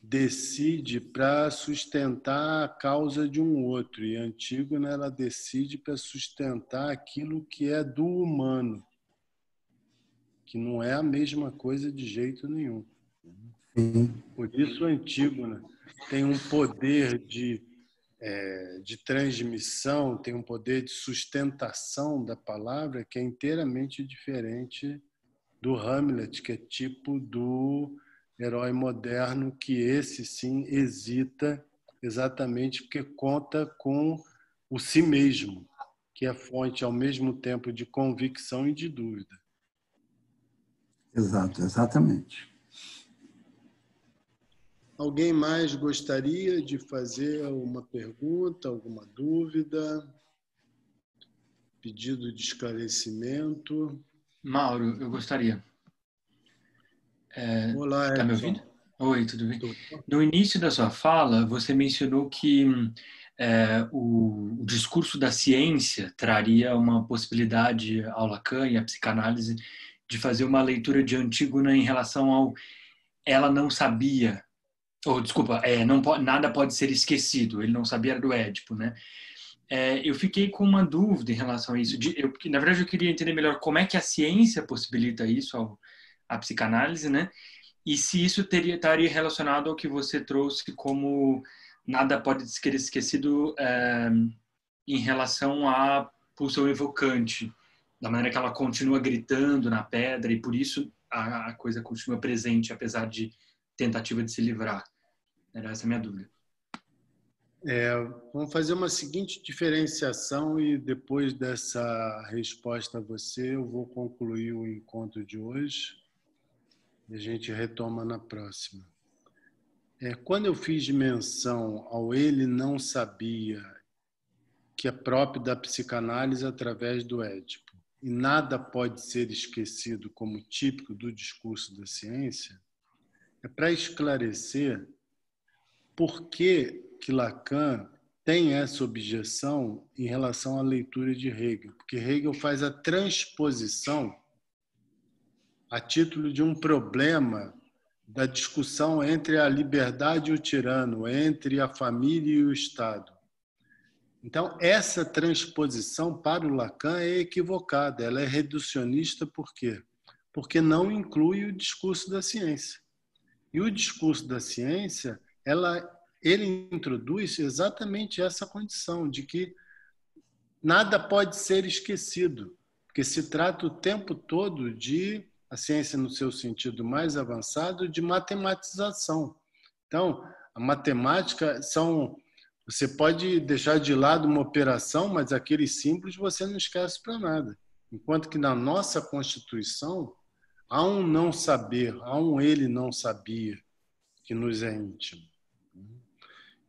decide para sustentar a causa de um outro, e Antígona ela decide para sustentar aquilo que é do humano, que não é a mesma coisa de jeito nenhum. Por isso Antígona tem um poder de transmissão, tem um poder de sustentação da palavra que é inteiramente diferente do Hamlet, que é tipo do herói moderno, que esse sim hesita exatamente porque conta com o si mesmo, que é fonte ao mesmo tempo de convicção e de dúvida. Exato, exatamente. Alguém mais gostaria de fazer uma pergunta, alguma dúvida? Pedido de esclarecimento? Mauro, eu gostaria. Olá, Está me Edson. ouvindo? Oi, tudo bem? Tudo. No início da sua fala, você mencionou que o discurso da ciência traria uma possibilidade ao Lacan e à psicanálise de fazer uma leitura de Antígona em relação ao ela não sabia, ou desculpa, nada pode ser esquecido, ele não sabia do Édipo, né? Eu fiquei com uma dúvida em relação a isso. Porque, na verdade, eu queria entender melhor como é que a ciência possibilita isso à psicanálise, né? E se isso estaria relacionado ao que você trouxe como nada pode ser esquecido em relação à pulsão evocante, da maneira que ela continua gritando na pedra e por isso a coisa continua presente, apesar de tentativa de se livrar. Era essa a minha dúvida. Vamos fazer uma seguinte diferenciação e depois dessa resposta a você eu vou concluir o encontro de hoje e a gente retoma na próxima. Quando eu fiz menção ao ele não sabia, que é próprio da psicanálise através do Édipo, e nada pode ser esquecido como típico do discurso da ciência, é para esclarecer por que Lacan tem essa objeção em relação à leitura de Hegel. Porque Hegel faz a transposição a título de um problema da discussão entre a liberdade e o tirano, entre a família e o Estado. Então, essa transposição para o Lacan é equivocada, ela é reducionista por quê? Porque não inclui o discurso da ciência. E o discurso da ciência, ele introduz exatamente essa condição de que nada pode ser esquecido, porque se trata o tempo todo de, a ciência no seu sentido mais avançado, de matematização. Então, a matemática você pode deixar de lado uma operação, mas aqueles símbolos você não esquece para nada. Enquanto que na nossa Constituição, há um não saber, há um ele não sabia, que nos é íntimo.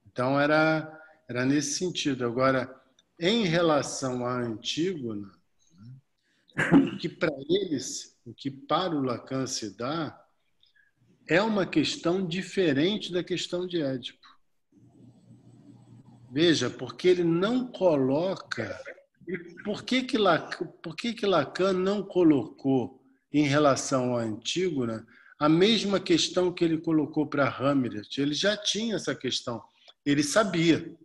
Então, era nesse sentido. Agora, em relação à Antígona, o que para eles, o que para o Lacan se dá, é uma questão diferente da questão de Édipo. Veja, porque ele não coloca... Por que Lacan não colocou, em relação à Antígona, a mesma questão que ele colocou para Hamlet? Ele já tinha essa questão. Ele sabia.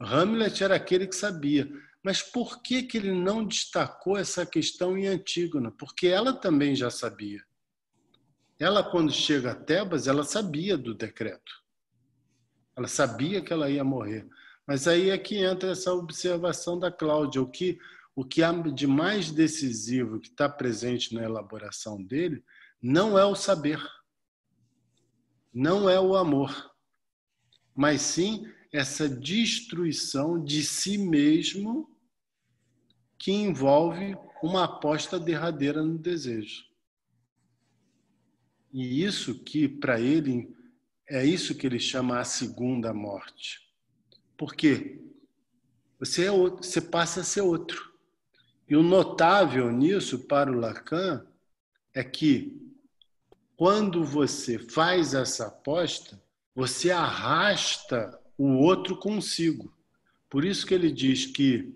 Hamlet era aquele que sabia. Mas por que ele não destacou essa questão em Antígona? Porque ela também já sabia. Ela, quando chega a Tebas, ela sabia do decreto. Ela sabia que ela ia morrer. Mas aí é que entra essa observação da Cláudia. O que há de mais decisivo que está presente na elaboração dele não é o saber, não é o amor, mas sim essa destruição de si mesmo que envolve uma aposta derradeira no desejo. E isso que, para ele, é isso que ele chama a segunda morte. Por quê? Você passa a ser outro. E o notável nisso, para o Lacan, é que quando você faz essa aposta, você arrasta o outro consigo. Por isso que ele diz que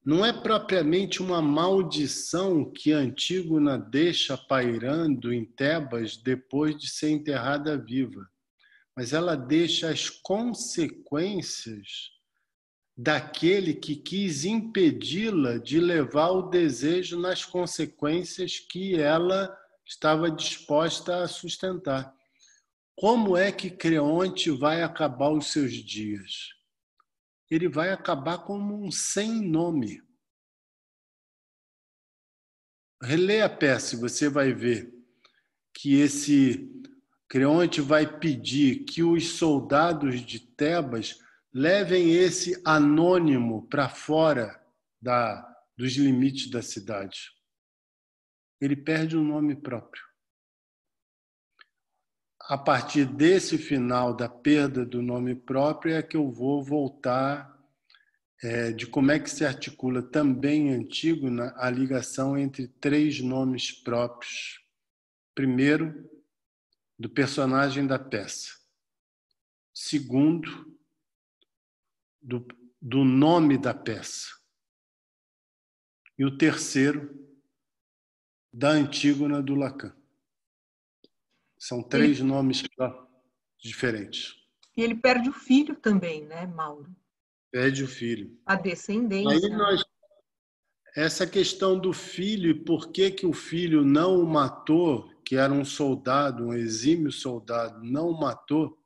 não é propriamente uma maldição que Antígona deixa pairando em Tebas depois de ser enterrada viva, mas ela deixa as consequências daquele que quis impedi-la de levar o desejo nas consequências que ela estava disposta a sustentar. Como é que Creonte vai acabar os seus dias? Ele vai acabar como um sem nome. Relê a peça e você vai ver que esse Creonte vai pedir que os soldados de Tebas levem esse anônimo para fora dos limites da cidade. Ele perde um nome próprio. a partir desse final da perda do nome próprio é que eu vou voltar de como é que se articula também em Antígona a ligação entre 3 nomes próprios. Primeiro, do personagem da peça. Segundo, do nome da peça. E o terceiro, da Antígona do Lacan. São 3 nomes diferentes. E ele perde o filho também, né, Mauro? Perde o filho. A descendência. Aí essa questão do filho e por que o filho não o matou, que era um soldado, um exímio soldado, não o matou,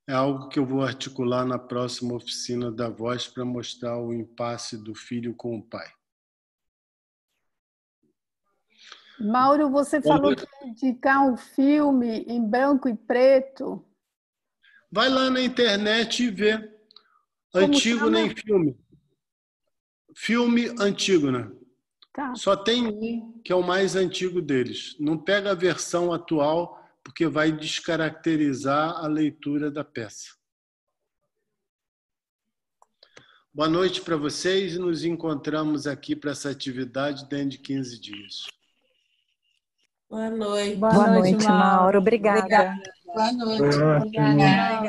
é algo que eu vou articular na próxima oficina da voz para mostrar o impasse do filho com o pai. Mauro, você falou que ia indicar um filme em branco e preto. Vai lá na internet e vê. Antígona em filme. Filme Antígona. Tá. Só tem um que é o mais antigo deles. Não pega a versão atual, porque vai descaracterizar a leitura da peça. Boa noite para vocês e nos encontramos aqui para essa atividade dentro de 15 dias. Boa noite. Boa noite, Mauro. Obrigada. Boa noite. Obrigada.